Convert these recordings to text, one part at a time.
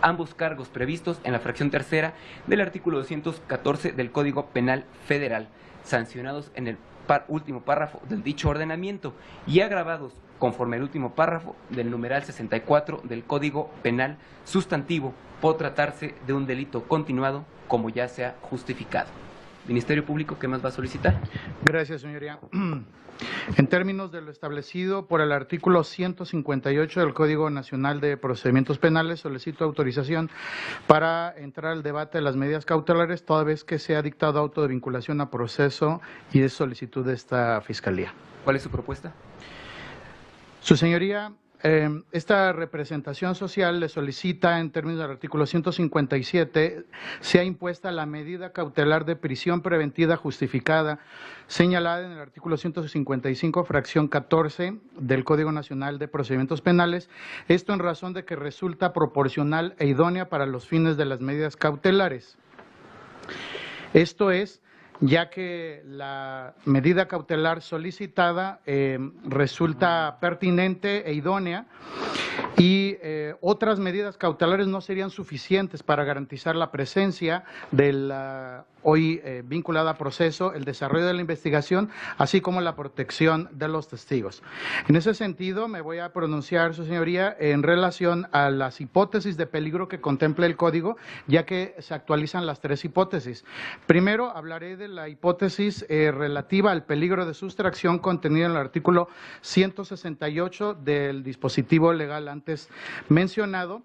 ambos cargos previstos en la fracción tercera del artículo 214 del Código Penal Federal, sancionados en el último párrafo del dicho ordenamiento y agravados conforme al último párrafo del numeral 64 del Código Penal sustantivo por tratarse de un delito continuado, como ya se ha justificado. Ministerio Público, ¿qué más va a solicitar? Gracias, señoría. En términos de lo establecido por el artículo 158 del Código Nacional de Procedimientos Penales, solicito autorización para entrar al debate de las medidas cautelares, toda vez que se ha dictado auto de vinculación a proceso y es solicitud de esta Fiscalía. ¿Cuál es su propuesta? Su señoría, esta representación social le solicita, en términos del artículo 157, sea impuesta la medida cautelar de prisión preventiva justificada señalada en el artículo 155, fracción 14 del Código Nacional de Procedimientos Penales, esto en razón de que resulta proporcional e idónea para los fines de las medidas cautelares. Esto es, ya que la medida cautelar solicitada resulta pertinente e idónea y otras medidas cautelares no serían suficientes para garantizar la presencia de la hoy vinculada a proceso, el desarrollo de la investigación, así como la protección de los testigos. En ese sentido, me voy a pronunciar, su señoría, en relación a las hipótesis de peligro que contempla el Código, ya que se actualizan las tres hipótesis. Primero, hablaré de la hipótesis relativa al peligro de sustracción contenida en el artículo 168 del dispositivo legal antes mencionado.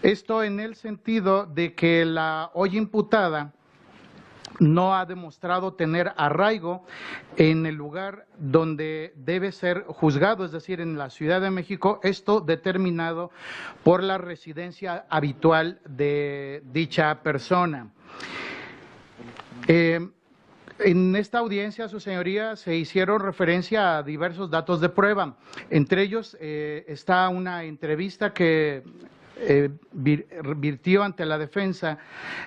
Esto en el sentido de que la hoy imputada no ha demostrado tener arraigo en el lugar donde debe ser juzgado, es decir, en la Ciudad de México, esto determinado por la residencia habitual de dicha persona. En esta audiencia, su señoría, se hicieron referencia a diversos datos de prueba. Entre ellos está una entrevista que virtió ante la defensa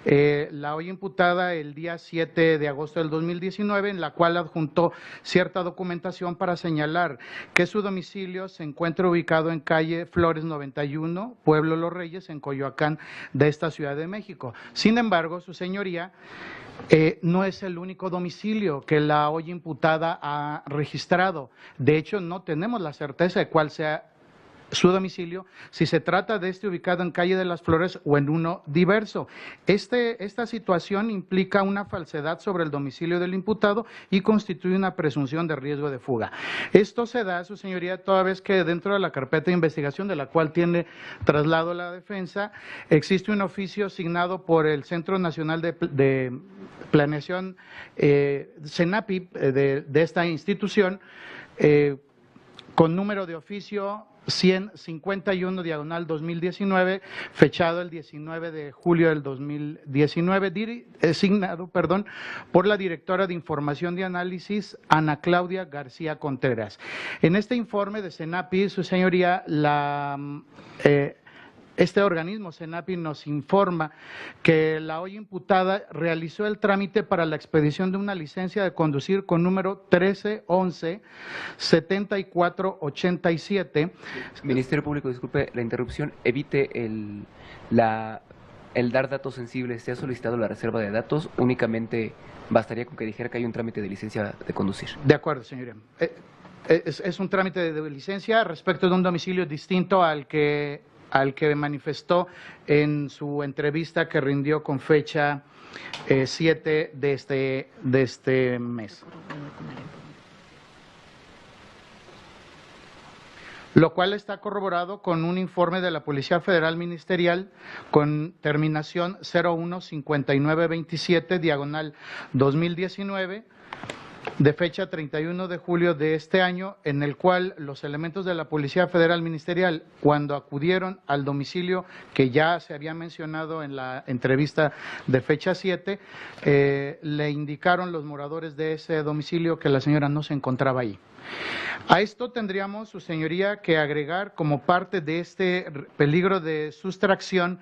la hoy imputada el día 7 de agosto del 2019, en la cual adjuntó cierta documentación para señalar que su domicilio se encuentra ubicado en calle Flores 91, Pueblo Los Reyes, en Coyoacán de esta Ciudad de México. Sin embargo, su señoría, no es el único domicilio que la hoy imputada ha registrado. De hecho, no tenemos la certeza de cuál sea su domicilio, si se trata de este ubicado en calle de las Flores o en uno diverso. Esta situación implica una falsedad sobre el domicilio del imputado y constituye una presunción de riesgo de fuga. Esto se da, su señoría, toda vez que dentro de la carpeta de investigación, de la cual tiene traslado la defensa, existe un oficio asignado por el Centro Nacional de Planeación, CENAPI, de esta institución, con número de oficio 151/2019, fechado el 19 de julio del 2019, designado por la directora de Información de Análisis, Ana Claudia García Contreras. En este informe de CENAPI, su señoría, este organismo, CENAPI, nos informa que la hoy imputada realizó el trámite para la expedición de una licencia de conducir con número 1311-7487. Ministerio Público, disculpe la interrupción, evite el dar datos sensibles. Se ha solicitado la reserva de datos, únicamente bastaría con que dijera que hay un trámite de licencia de conducir. De acuerdo, señoría. Es un trámite de licencia respecto de un domicilio distinto al que manifestó en su entrevista que rindió con fecha 7 de este mes. Lo cual está corroborado con un informe de la Policía Federal Ministerial con terminación 015927/2019, de fecha 31 de julio de este año, en el cual los elementos de la Policía Federal Ministerial, cuando acudieron al domicilio que ya se había mencionado en la entrevista de fecha 7, le indicaron los moradores de ese domicilio que la señora no se encontraba ahí. A esto tendríamos, su señoría, que agregar como parte de este peligro de sustracción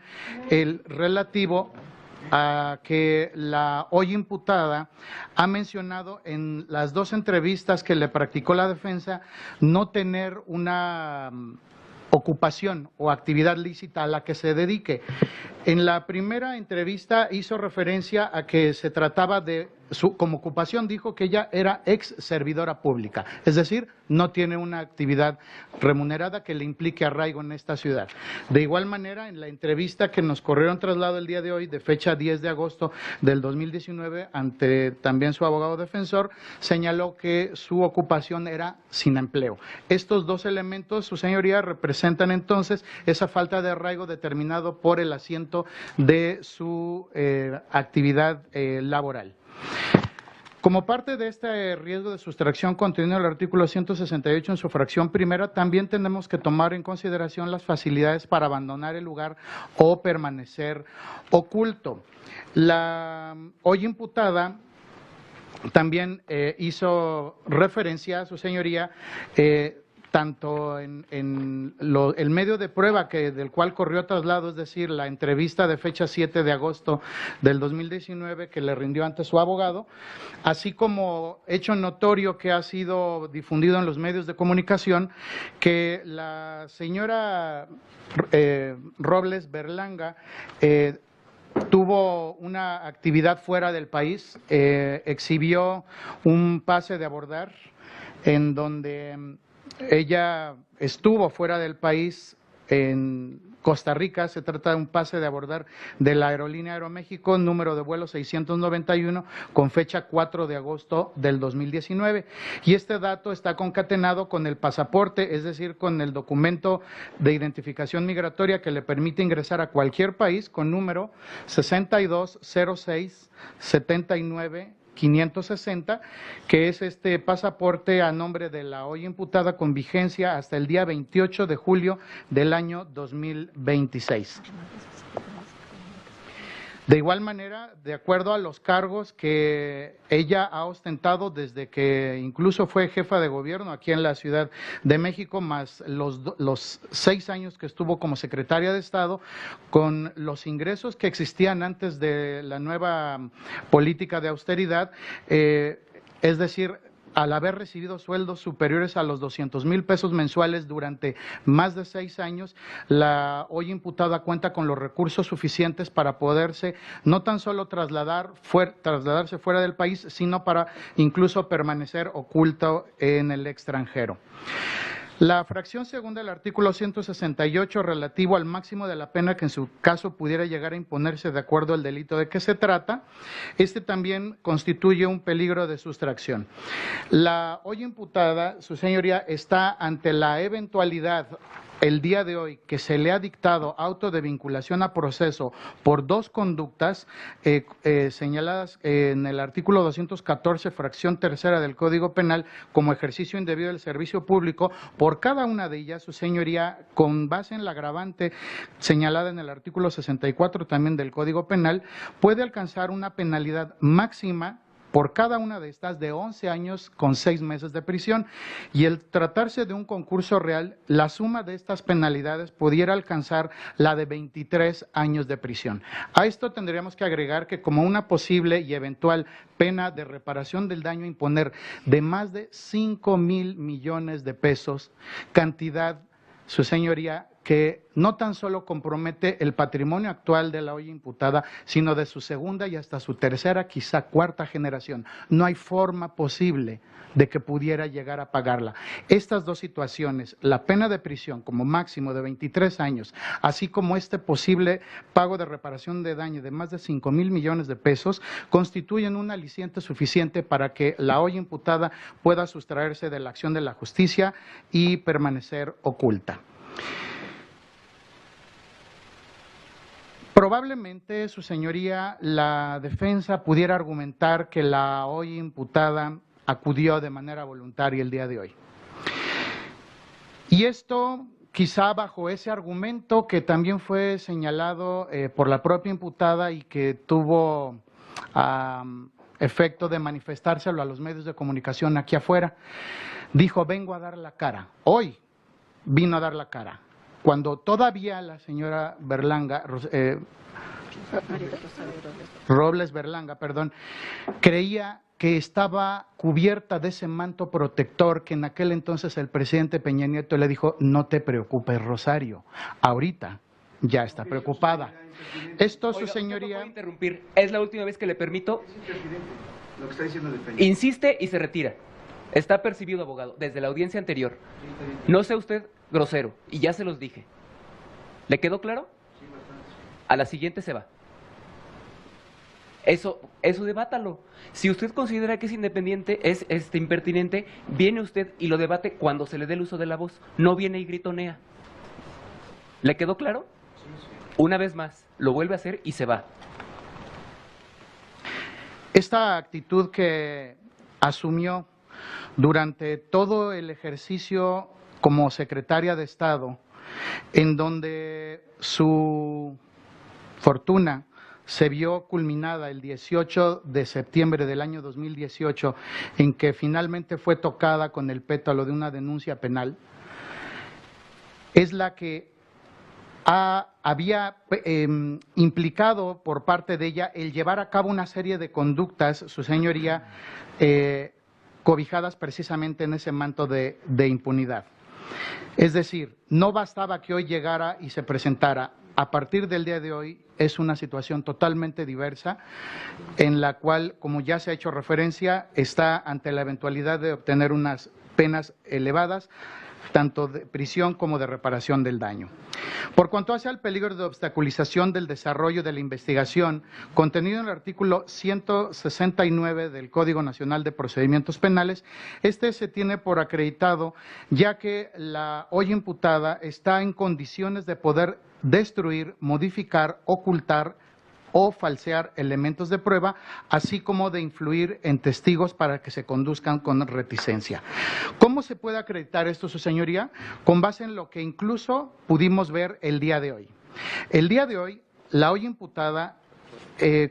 el relativo a que la hoy imputada ha mencionado en las dos entrevistas que le practicó la defensa no tener una ocupación o actividad lícita a la que se dedique. En la primera entrevista hizo referencia a que se trataba de como ocupación, dijo que ella era ex servidora pública, es decir, no tiene una actividad remunerada que le implique arraigo en esta ciudad. De igual manera, en la entrevista que nos corrieron traslado el día de hoy, de fecha 10 de agosto del 2019, ante también su abogado defensor, señaló que su ocupación era sin empleo. Estos dos elementos, su señoría, representan entonces esa falta de arraigo determinado por el asiento de su actividad laboral. Como parte de este riesgo de sustracción contenido en el artículo 168 en su fracción primera, también tenemos que tomar en consideración las facilidades para abandonar el lugar o permanecer oculto. La hoy imputada también hizo referencia a su señoría tanto en el medio de prueba del cual corrió traslado, es decir, la entrevista de fecha 7 de agosto del 2019 que le rindió ante su abogado, así como hecho notorio que ha sido difundido en los medios de comunicación, que la señora Robles Berlanga tuvo una actividad fuera del país, exhibió un pase de abordar en donde ella estuvo fuera del país en Costa Rica. Se trata de un pase de abordar de la aerolínea Aeroméxico, número de vuelo 691, con fecha 4 de agosto del 2019. Y este dato está concatenado con el pasaporte, es decir, con el documento de identificación migratoria que le permite ingresar a cualquier país, con número 620679 560, que es este pasaporte a nombre de la hoy imputada con vigencia hasta el día 28 de julio del año 2026. De igual manera, de acuerdo a los cargos que ella ha ostentado desde que incluso fue jefa de gobierno aquí en la Ciudad de México, más los 6 años que estuvo como secretaria de Estado, con los ingresos que existían antes de la nueva política de austeridad, es decir, al haber recibido sueldos superiores a los 200,000 pesos mensuales durante más de 6 años, la hoy imputada cuenta con los recursos suficientes para poderse no tan solo trasladarse fuera del país, sino para incluso permanecer oculto en el extranjero. La fracción segunda del artículo 168 relativo al máximo de la pena que en su caso pudiera llegar a imponerse de acuerdo al delito de que se trata, este también constituye un peligro de sustracción. La hoy imputada, su señoría, está ante la eventualidad el día de hoy que se le ha dictado auto de vinculación a proceso por 2 conductas señaladas en el artículo 214, fracción tercera del Código Penal, como ejercicio indebido del servicio público. Por cada una de ellas, su señoría, con base en la agravante señalada en el artículo 64 también del Código Penal, puede alcanzar una penalidad máxima por cada una de estas de 11 años con 6 meses de prisión, y el tratarse de un concurso real, la suma de estas penalidades pudiera alcanzar la de 23 años de prisión. A esto tendríamos que agregar que como una posible y eventual pena de reparación del daño imponer de más de 5,000 millones de pesos, cantidad, su señoría, que no tan solo compromete el patrimonio actual de la hoy imputada, sino de su segunda y hasta su tercera, quizá cuarta generación. No hay forma posible de que pudiera llegar a pagarla. Estas dos situaciones, la pena de prisión como máximo de 23 años, así como este posible pago de reparación de daño de más de 5,000 millones de pesos, constituyen un aliciente suficiente para que la hoy imputada pueda sustraerse de la acción de la justicia y permanecer oculta. Probablemente, su señoría, la defensa pudiera argumentar que la hoy imputada acudió de manera voluntaria el día de hoy. Y esto, quizá bajo ese argumento que también fue señalado por la propia imputada y que tuvo efecto de manifestárselo a los medios de comunicación aquí afuera, dijo: vengo a dar la cara. Hoy vino a dar la cara, cuando todavía la señora Berlanga, Robles Berlanga, perdón, creía que estaba cubierta de ese manto protector que en aquel entonces el presidente Peña Nieto le dijo, no te preocupes, Rosario, ahorita ya está preocupada. Esto, su señoría... ¿No puedo interrumpir? Es la última vez que le permito. Lo que está diciendo de Peña. Insiste y se retira. Está percibido, abogado, desde la audiencia anterior. No sea usted grosero, y ya se los dije. ¿Le quedó claro? Sí, bastante. A la siguiente se va. Eso debátalo. Si usted considera que es independiente, es impertinente, viene usted y lo debate cuando se le dé el uso de la voz. No viene y gritonea. ¿Le quedó claro? Una vez más, lo vuelve a hacer y se va. Esta actitud que asumió durante todo el ejercicio como secretaria de Estado, en donde su fortuna se vio culminada el 18 de septiembre del año 2018, en que finalmente fue tocada con el pétalo de una denuncia penal, es la que había implicado por parte de ella el llevar a cabo una serie de conductas, su señoría, cobijadas precisamente en ese manto de impunidad. Es decir, no bastaba que hoy llegara y se presentara. A partir del día de hoy es una situación totalmente diversa en la cual, como ya se ha hecho referencia, está ante la eventualidad de obtener unas penas elevadas, tanto de prisión como de reparación del daño. Por cuanto hace al peligro de obstaculización del desarrollo de la investigación, contenido en el artículo 169 del Código Nacional de Procedimientos Penales, este se tiene por acreditado, ya que la hoy imputada está en condiciones de poder destruir, modificar, ocultar o falsear elementos de prueba, así como de influir en testigos para que se conduzcan con reticencia. ¿Cómo se puede acreditar esto, su señoría? Con base en lo que incluso pudimos ver el día de hoy. El día de hoy, la hoy imputada,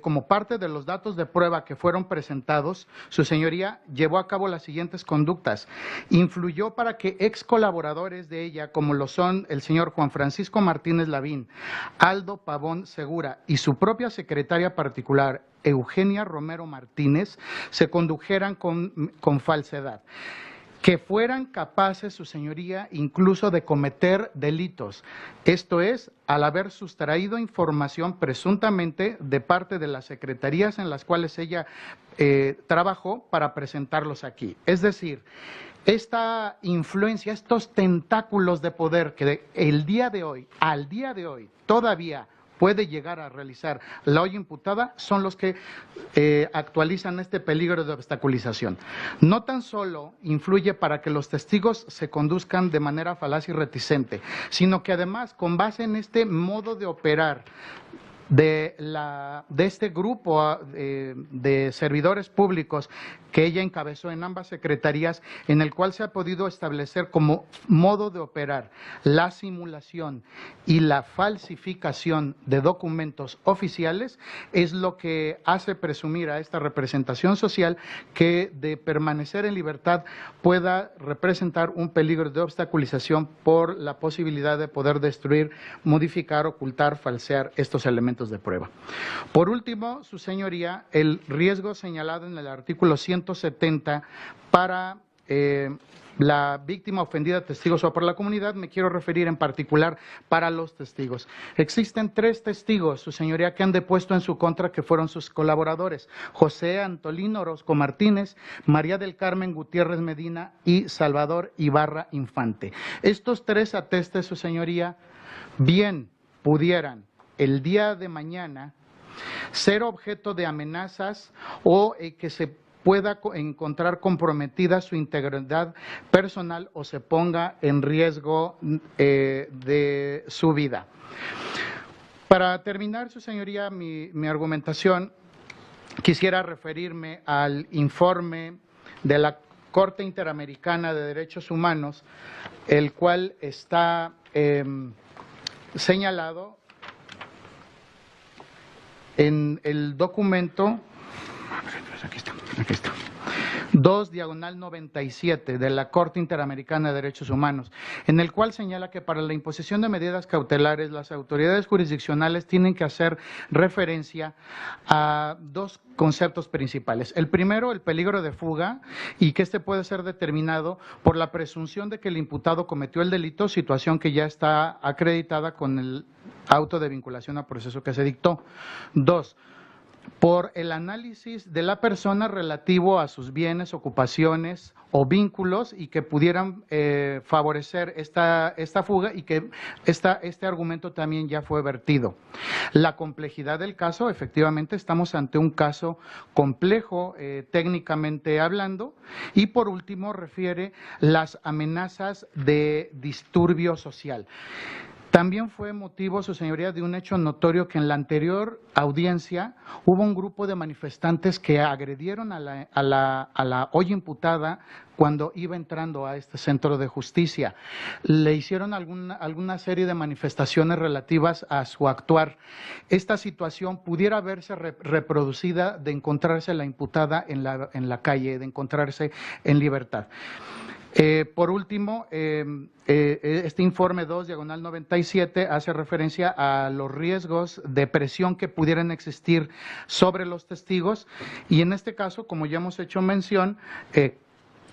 como parte de los datos de prueba que fueron presentados, su señoría llevó a cabo las siguientes conductas. Influyó para que ex colaboradores de ella, como lo son el señor Juan Francisco Martínez Lavín, Aldo Pavón Segura y su propia secretaria particular, Eugenia Romero Martínez, se condujeran con falsedad. Que fueran capaces, su señoría, incluso de cometer delitos. Esto es, al haber sustraído información presuntamente de parte de las secretarías en las cuales ella trabajó para presentarlos aquí. Es decir, esta influencia, estos tentáculos de poder que al día de hoy, todavía puede llegar a realizar la hoy imputada, son los que actualizan este peligro de obstaculización. No tan solo influye para que los testigos se conduzcan de manera falaz y reticente, sino que además, con base en este modo de operar de este grupo de servidores públicos que ella encabezó en ambas secretarías, en el cual se ha podido establecer como modo de operar la simulación y la falsificación de documentos oficiales, es lo que hace presumir a esta representación social que de permanecer en libertad pueda representar un peligro de obstaculización por la posibilidad de poder destruir, modificar, ocultar, falsear estos elementos de prueba. Por último, su señoría, el riesgo señalado en el artículo 170 para la víctima ofendida, testigos o por la comunidad, me quiero referir en particular para los testigos. Existen 3 testigos, su señoría, que han depuesto en su contra que fueron sus colaboradores: José Antolino Orozco Martínez, María del Carmen Gutiérrez Medina y Salvador Ibarra Infante. Estos 3 atestes, su señoría, bien pudieran el día de mañana ser objeto de amenazas o que se pueda encontrar comprometida su integridad personal o se ponga en riesgo de su vida. Para terminar, su señoría, mi argumentación, quisiera referirme al informe de la Corte Interamericana de Derechos Humanos, el cual está señalado en el documento, 2/97 de la Corte Interamericana de Derechos Humanos, en el cual señala que para la imposición de medidas cautelares las autoridades jurisdiccionales tienen que hacer referencia a dos conceptos principales. El primero, el peligro de fuga, y que este puede ser determinado por la presunción de que el imputado cometió el delito, situación que ya está acreditada con el auto de vinculación a proceso que se dictó. Dos, por el análisis de la persona relativo a sus bienes, ocupaciones o vínculos y que pudieran favorecer esta fuga, y que este argumento también ya fue vertido. La complejidad del caso, efectivamente estamos ante un caso complejo técnicamente hablando, y por último refiere las amenazas de disturbio social. También fue motivo, su señoría, de un hecho notorio que en la anterior audiencia hubo un grupo de manifestantes que agredieron a la hoy imputada cuando iba entrando a este centro de justicia. Le hicieron alguna serie de manifestaciones relativas a su actuar. Esta situación pudiera verse reproducida de encontrarse la imputada en la calle, de encontrarse en libertad. Por último, este informe 2/97 hace referencia a los riesgos de presión que pudieran existir sobre los testigos, y en este caso, como ya hemos hecho mención,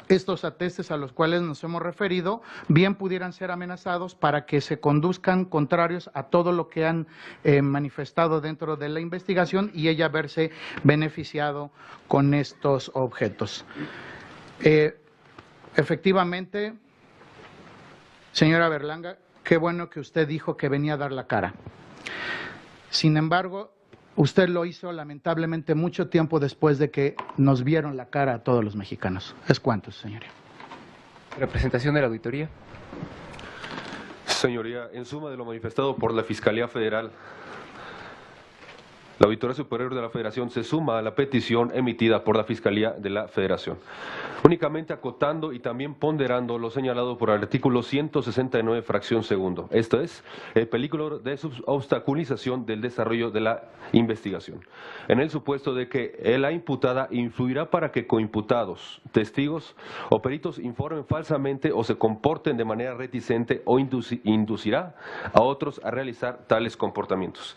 estos atestes a los cuales nos hemos referido bien pudieran ser amenazados para que se conduzcan contrarios a todo lo que han manifestado dentro de la investigación y ella verse beneficiado con estos objetos. Efectivamente, señora Berlanga, qué bueno que usted dijo que venía a dar la cara. Sin embargo, usted lo hizo lamentablemente mucho tiempo después de que nos vieron la cara a todos los mexicanos. ¿Es cuánto, señoría? Representación de la auditoría. Señoría, en suma de lo manifestado por la Fiscalía Federal, la Auditoría Superior de la Federación se suma a la petición emitida por la Fiscalía de la Federación, únicamente acotando y también ponderando lo señalado por el artículo 169, fracción segundo. Esto es, el peligro de obstaculización del desarrollo de la investigación, en el supuesto de que la imputada influirá para que coimputados, testigos o peritos informen falsamente o se comporten de manera reticente o inducirá a otros a realizar tales comportamientos.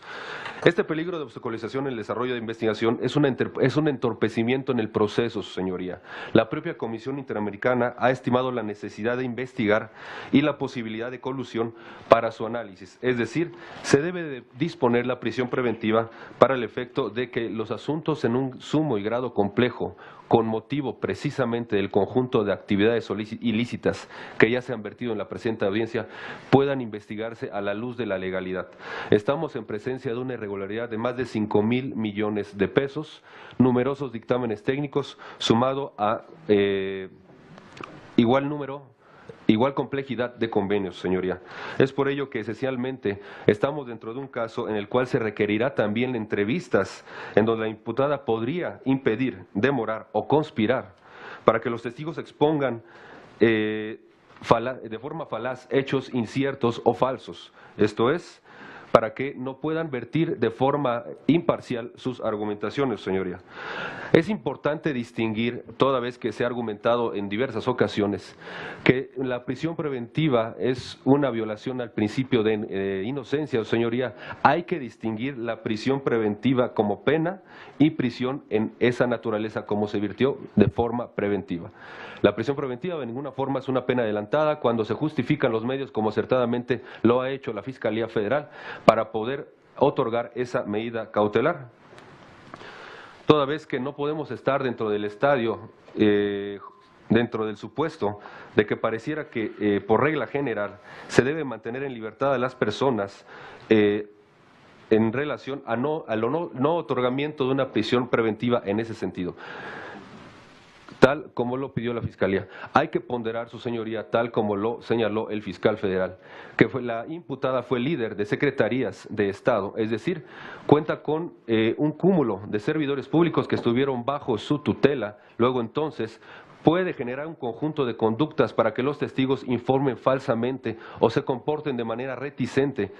Este peligro de obstaculización en el desarrollo de investigación es un entorpecimiento en el proceso, señoría. La propia Comisión Interamericana ha estimado la necesidad de investigar y la posibilidad de colusión para su análisis. Es decir, se debe de disponer la prisión preventiva para el efecto de que los asuntos en un sumo y grado complejo, con motivo precisamente del conjunto de actividades ilícitas que ya se han vertido en la presente audiencia, puedan investigarse a la luz de la legalidad. Estamos en presencia de una irregularidad de más de 5,000 millones de pesos, numerosos dictámenes técnicos, sumado a igual complejidad de convenios, señoría. Es por ello que esencialmente estamos dentro de un caso en el cual se requerirá también entrevistas en donde la imputada podría impedir, demorar o conspirar para que los testigos expongan de forma falaz hechos inciertos o falsos. Esto es, para que no puedan vertir de forma imparcial sus argumentaciones, señoría. Es importante distinguir, toda vez que se ha argumentado en diversas ocasiones, que la prisión preventiva es una violación al principio de inocencia, señoría. Hay que distinguir la prisión preventiva como pena y prisión en esa naturaleza como se virtió de forma preventiva. La prisión preventiva de ninguna forma es una pena adelantada cuando se justifican los medios, como acertadamente lo ha hecho la Fiscalía Federal, para poder otorgar esa medida cautelar. Toda vez que no podemos estar dentro del estadio, dentro del supuesto de que pareciera que por regla general se debe mantener en libertad a las personas en relación a no otorgamiento de una prisión preventiva en ese sentido, tal como lo pidió la Fiscalía. Hay que ponderar, su señoría, tal como lo señaló el fiscal federal, que la imputada fue líder de secretarías de Estado, es decir, cuenta con un cúmulo de servidores públicos que estuvieron bajo su tutela. Luego entonces puede generar un conjunto de conductas para que los testigos informen falsamente o se comporten de manera reticente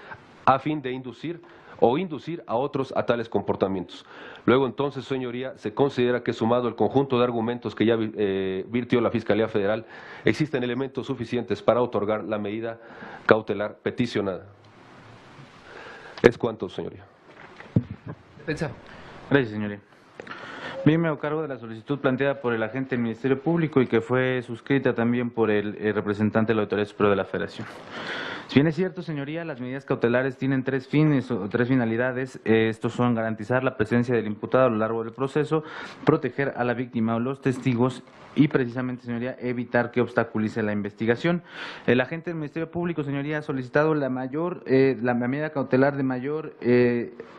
a fin de inducir o inducir a otros a tales comportamientos. Luego entonces, señoría, se considera que sumado el conjunto de argumentos que ya virtió la Fiscalía Federal, existen elementos suficientes para otorgar la medida cautelar peticionada. Es cuanto, señoría. Defensa. Gracias, señoría. Bien, me hago cargo de la solicitud planteada por el agente del Ministerio Público y que fue suscrita también por el representante de la Autoridad Superior de la Federación. Si bien es cierto, señoría, las medidas cautelares tienen tres fines o tres finalidades. Estos son garantizar la presencia del imputado a lo largo del proceso, proteger a la víctima o los testigos y precisamente, señoría, evitar que obstaculice la investigación. El agente del Ministerio Público, señoría, ha solicitado la medida cautelar de mayor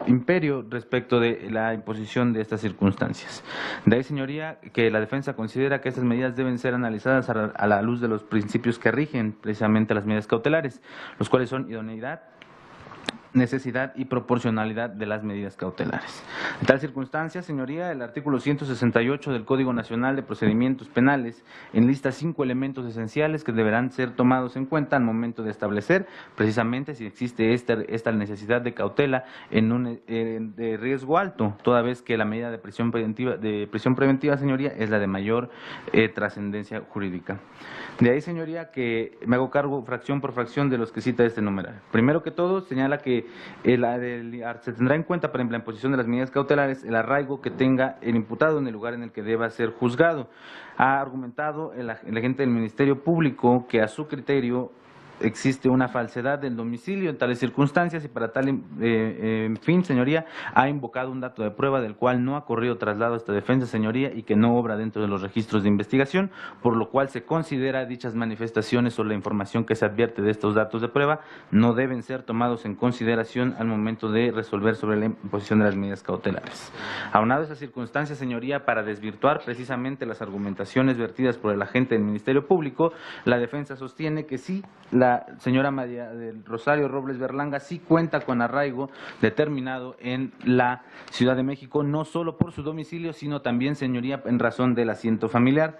imperio respecto de la imposición de estas circunstancias. De ahí, señoría, que la defensa considera que estas medidas deben ser analizadas a la luz de los principios que rigen precisamente las medidas cautelares, los cuales son idoneidad, necesidad y proporcionalidad de las medidas cautelares. En tal circunstancia, señoría, el artículo 168 del Código Nacional de Procedimientos Penales enlista 5 elementos esenciales que deberán ser tomados en cuenta al momento de establecer precisamente si existe esta necesidad de cautela de riesgo alto, toda vez que la medida de prisión preventiva, señoría, es la de mayor trascendencia jurídica. De ahí, señoría, que me hago cargo fracción por fracción de los que cita este numeral. Primero que todo, señala que se tendrá en cuenta para la imposición de las medidas cautelares el arraigo que tenga el imputado en el lugar en el que deba ser juzgado. Ha argumentado el agente del Ministerio Público que a su criterio existe una falsedad del domicilio en tales circunstancias y para tal fin, señoría, ha invocado un dato de prueba del cual no ha corrido traslado a esta defensa, señoría, y que no obra dentro de los registros de investigación, por lo cual se considera dichas manifestaciones o la información que se advierte de estos datos de prueba no deben ser tomados en consideración al momento de resolver sobre la imposición de las medidas cautelares. Aunado a esas circunstancias, señoría, para desvirtuar precisamente las argumentaciones vertidas por el agente del Ministerio Público, la defensa sostiene que sí, la señora María del Rosario Robles Berlanga sí cuenta con arraigo determinado en la Ciudad de México, no solo por su domicilio, sino también, señoría, en razón del asiento familiar.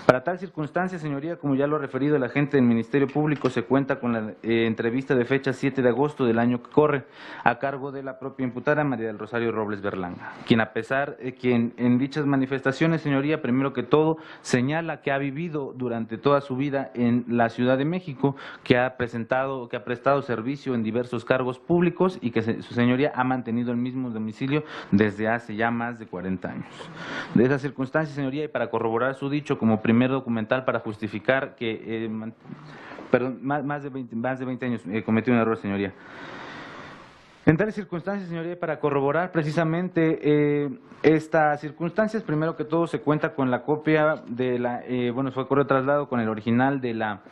Para tal circunstancia, señoría, como ya lo ha referido el agente del Ministerio Público, se cuenta con la entrevista de fecha 7 de agosto del año que corre, a cargo de la propia imputada María del Rosario Robles Berlanga, quien en dichas manifestaciones, señoría, primero que todo, señala que ha vivido durante toda su vida en la Ciudad de México, que ha prestado servicio en diversos cargos públicos y que su señoría ha mantenido el mismo domicilio desde hace ya más de 40 años. De esas circunstancias, señoría, y para corroborar su dicho como primer documental para justificar que, más de 20 años cometió un error, señoría. En tales circunstancias, señoría, para corroborar precisamente estas circunstancias, primero que todo se cuenta con la copia de la, fue correo traslado con el original de la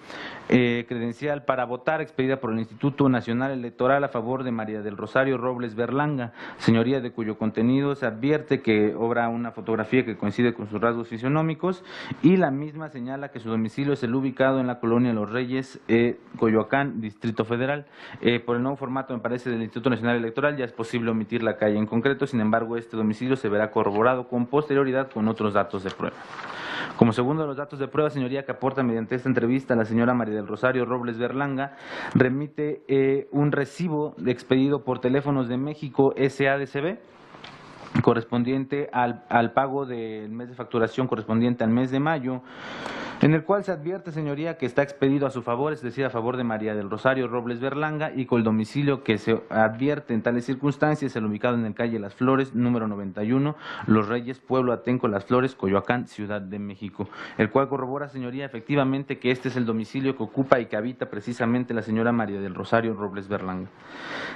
credencial para votar expedida por el Instituto Nacional Electoral a favor de María del Rosario Robles Berlanga, señoría, de cuyo contenido se advierte que obra una fotografía que coincide con sus rasgos fisionómicos y la misma señala que su domicilio es el ubicado en la colonia Los Reyes, Coyoacán, Distrito Federal. Por el nuevo formato, me parece, del Instituto Nacional Electoral ya es posible omitir la calle en concreto, sin embargo este domicilio se verá corroborado con posterioridad con otros datos de prueba. Como segundo de los datos de prueba, señoría, que aporta mediante esta entrevista la señora María del Rosario Robles Berlanga, remite un recibo expedido por Teléfonos de México SADCB, correspondiente al pago del mes de facturación correspondiente al mes de mayo, en el cual se advierte, señoría, que está expedido a su favor, es decir, a favor de María del Rosario Robles Berlanga, y con el domicilio que se advierte en tales circunstancias es el ubicado en el calle Las Flores, número 91, Los Reyes, Pueblo Atenco, Las Flores, Coyoacán, Ciudad de México, el cual corrobora, señoría, efectivamente que este es el domicilio que ocupa y que habita precisamente la señora María del Rosario Robles Berlanga.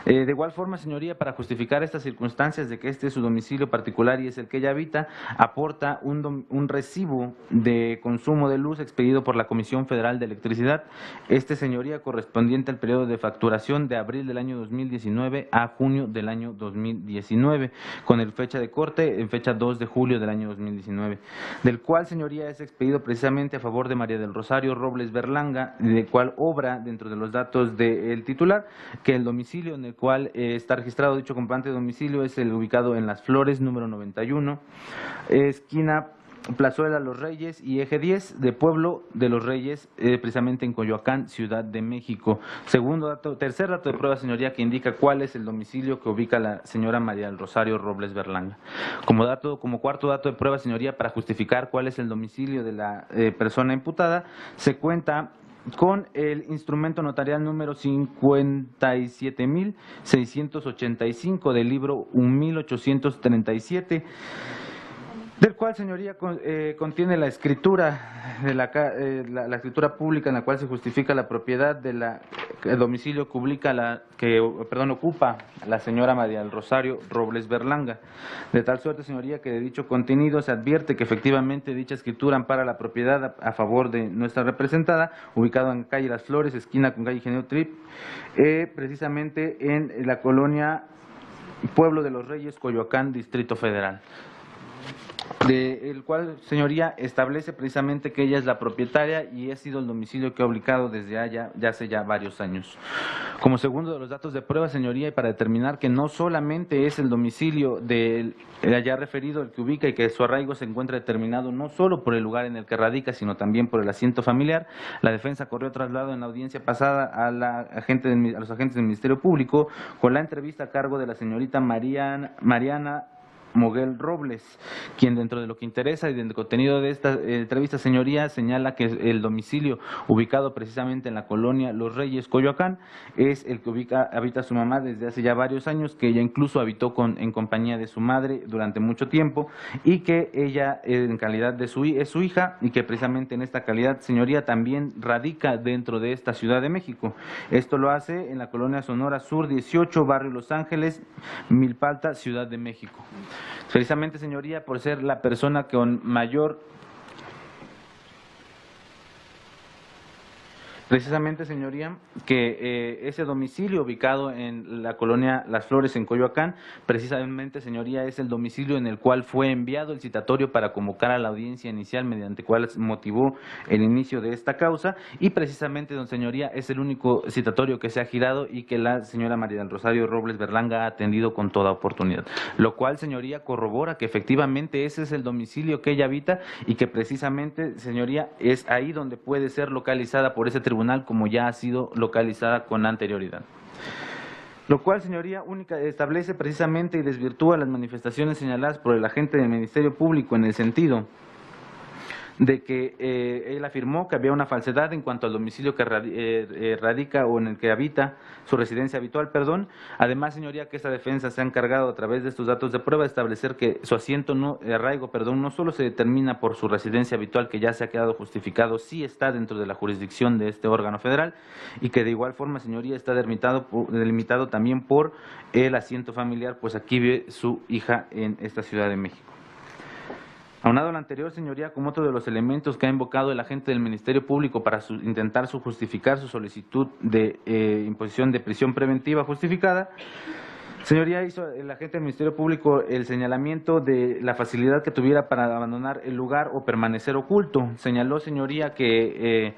De igual forma, señoría, para justificar estas circunstancias de que este es su domicilio particular y es el que ella habita, aporta un recibo de consumo de luz expedido por la Comisión Federal de Electricidad, señoría, correspondiente al periodo de facturación de abril del año 2019 a junio del año 2019, con el fecha de corte en fecha 2 de julio del año 2019, del cual, señoría, es expedido precisamente a favor de María del Rosario Robles Berlanga, del cual obra dentro de los datos del titular, que el domicilio en el cual está registrado dicho comprobante de domicilio es el ubicado en Las Flores, número 91, esquina Plazuela Los Reyes y Eje 10 de Pueblo de los Reyes, precisamente en Coyoacán, Ciudad de México. Tercer dato de prueba, señoría, que indica cuál es el domicilio que ubica la señora María del Rosario Robles Berlanga. Como cuarto dato de prueba, señoría, para justificar cuál es el domicilio de la persona imputada, se cuenta con el instrumento notarial número 57.685 del libro 1837, del cual, señoría, contiene la escritura de la escritura pública en la cual se justifica la propiedad del domicilio que ocupa la señora María del Rosario Robles Berlanga. De tal suerte, señoría, que de dicho contenido se advierte que efectivamente dicha escritura ampara la propiedad a favor de nuestra representada, ubicado en calle Las Flores, esquina con calle Ingeniero Trip, precisamente en la colonia Pueblo de los Reyes, Coyoacán, Distrito Federal. El cual, señoría, establece precisamente que ella es la propietaria y ha sido el domicilio que ha ubicado desde ya hace varios años. Como segundo de los datos de prueba, señoría, y para determinar que no solamente es el domicilio del allá referido el que ubica y que su arraigo se encuentra determinado no solo por el lugar en el que radica, sino también por el asiento familiar, la defensa corrió traslado en la audiencia pasada a los agentes del Ministerio Público con la entrevista a cargo de la señorita Mariana Moguel Robles, quien dentro de lo que interesa y del contenido de esta entrevista, señoría, señala que el domicilio ubicado precisamente en la colonia Los Reyes, Coyoacán, es el que habita su mamá desde hace ya varios años, que ella incluso habitó en compañía de su madre durante mucho tiempo y que ella en calidad de es su hija y que precisamente en esta calidad, señoría, también radica dentro de esta Ciudad de México. Esto lo hace en la colonia Sonora Sur 18, barrio Los Ángeles, Milpalta, Ciudad de México. Precisamente, señoría, por ser la persona con mayor... Precisamente, señoría, que ese domicilio ubicado en la colonia Las Flores, en Coyoacán, precisamente, señoría, es el domicilio en el cual fue enviado el citatorio para convocar a la audiencia inicial, mediante cual motivó el inicio de esta causa, y precisamente, don señoría, es el único citatorio que se ha girado y que la señora María del Rosario Robles Berlanga ha atendido con toda oportunidad, lo cual, señoría, corrobora que efectivamente ese es el domicilio que ella habita y que precisamente, señoría, es ahí donde puede ser localizada por ese tribunal, como ya ha sido localizada con anterioridad. Lo cual, señoría, establece precisamente y desvirtúa las manifestaciones señaladas por el agente del Ministerio Público en el sentido de que él afirmó que había una falsedad en cuanto al domicilio que radica o en el que habita, su residencia habitual, Además, señoría, que esta defensa se ha encargado a través de estos datos de prueba de establecer que su arraigo no solo se determina por su residencia habitual, que ya se ha quedado justificado, sí está dentro de la jurisdicción de este órgano federal, y que de igual forma, señoría, está delimitado también por el asiento familiar, pues aquí vive su hija en esta Ciudad de México. Aunado a lo anterior, señoría, como otro de los elementos que ha invocado el agente del Ministerio Público para intentar justificar su solicitud de imposición de prisión preventiva justificada, señoría, hizo el agente del Ministerio Público el señalamiento de la facilidad que tuviera para abandonar el lugar o permanecer oculto. Señaló, señoría, que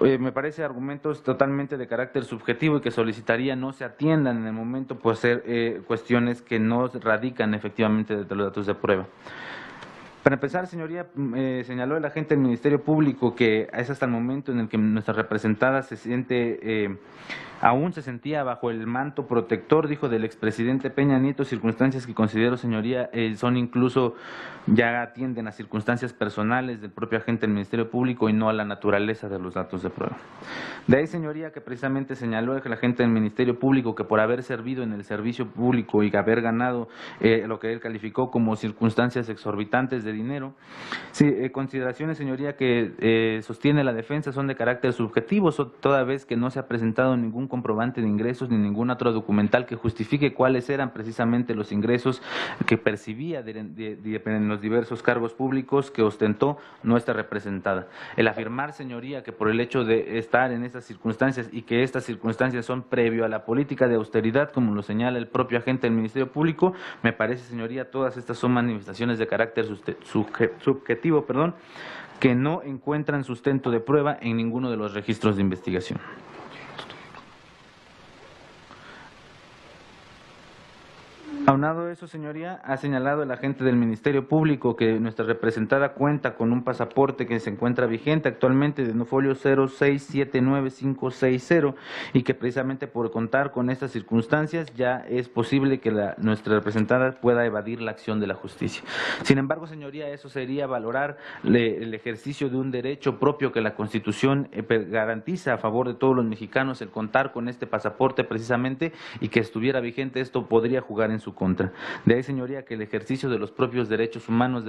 me parece argumentos totalmente de carácter subjetivo y que solicitaría no se atiendan en el momento por ser cuestiones que no radican efectivamente de los datos de prueba. Para empezar, señoría, señaló el agente del Ministerio Público que es hasta el momento en el que nuestra representada aún se sentía bajo el manto protector, dijo, del expresidente Peña Nieto, circunstancias que considero, señoría, son incluso, ya atienden a circunstancias personales del propio agente del Ministerio Público y no a la naturaleza de los datos de prueba. De ahí, señoría, que precisamente señaló el agente del Ministerio Público que por haber servido en el servicio público y haber ganado lo que él calificó como circunstancias exorbitantes de dinero, consideraciones, señoría, que sostiene la defensa son de carácter subjetivo, toda vez que no se ha presentado ningún comprobante de ingresos ni ningún otro documental que justifique cuáles eran precisamente los ingresos que percibía en los diversos cargos públicos que ostentó nuestra representada. El afirmar, señoría, que por el hecho de estar en estas circunstancias y que estas circunstancias son previo a la política de austeridad, como lo señala el propio agente del Ministerio Público, me parece, señoría, todas estas son manifestaciones de carácter subjetivo, que no encuentran sustento de prueba en ninguno de los registros de investigación. Aunado a eso, señoría, ha señalado el agente del Ministerio Público que nuestra representada cuenta con un pasaporte que se encuentra vigente actualmente de folio 0679560 y que precisamente por contar con estas circunstancias ya es posible que nuestra representada pueda evadir la acción de la justicia. Sin embargo, señoría, eso sería valorar el ejercicio de un derecho propio que la Constitución garantiza a favor de todos los mexicanos, el contar con este pasaporte precisamente, y que estuviera vigente, esto podría jugar en su contra. De ahí, señoría, que el ejercicio de los propios derechos humanos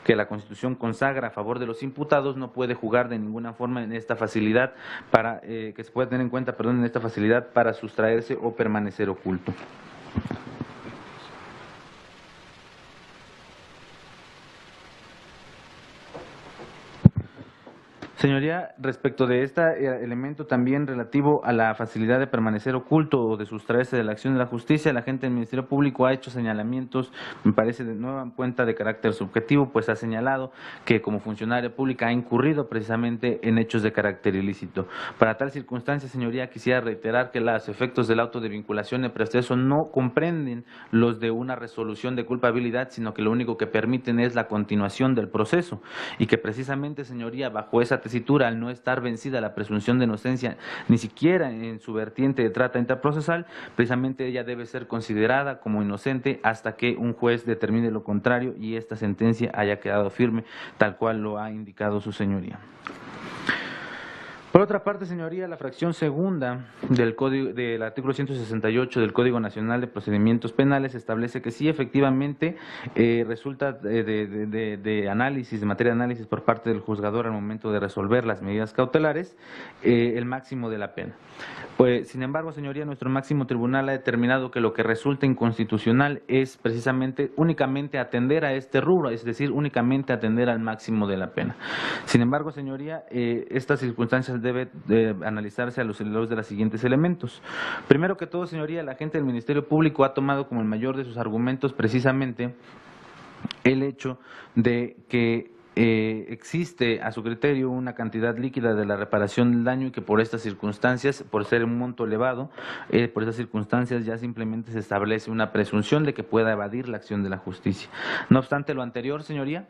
que la Constitución consagra a favor de los imputados no puede jugar de ninguna forma en esta facilidad para que se pueda tener en cuenta, en esta facilidad para sustraerse o permanecer oculto. Señoría, respecto de este elemento también relativo a la facilidad de permanecer oculto o de sustraerse de la acción de la justicia, la agente del Ministerio Público ha hecho señalamientos, me parece de nueva cuenta de carácter subjetivo, pues ha señalado que como funcionaria pública ha incurrido precisamente en hechos de carácter ilícito. Para tal circunstancia, señoría, quisiera reiterar que los efectos del auto de vinculación de proceso no comprenden los de una resolución de culpabilidad, sino que lo único que permiten es la continuación del proceso y que precisamente, señoría, bajo esa tesitura, al no estar vencida la presunción de inocencia, ni siquiera en su vertiente de trata interprocesal, precisamente ella debe ser considerada como inocente hasta que un juez determine lo contrario y esta sentencia haya quedado firme, tal cual lo ha indicado su señoría. Por otra parte, señoría, la fracción segunda del artículo 168 del Código Nacional de Procedimientos Penales establece que sí, efectivamente, resulta de análisis, de materia de análisis por parte del juzgador al momento de resolver las medidas cautelares, el máximo de la pena. Pues, sin embargo, señoría, nuestro máximo tribunal ha determinado que lo que resulta inconstitucional es precisamente únicamente atender a este rubro, es decir, únicamente atender al máximo de la pena. Sin embargo, señoría, estas circunstancias debe analizarse a los de los siguientes elementos. Primero que todo, señoría, la agente del Ministerio Público ha tomado como el mayor de sus argumentos precisamente el hecho de que existe a su criterio una cantidad líquida de la reparación del daño y que por estas circunstancias, por ser un monto elevado, por estas circunstancias ya simplemente se establece una presunción de que pueda evadir la acción de la justicia. No obstante lo anterior, señoría,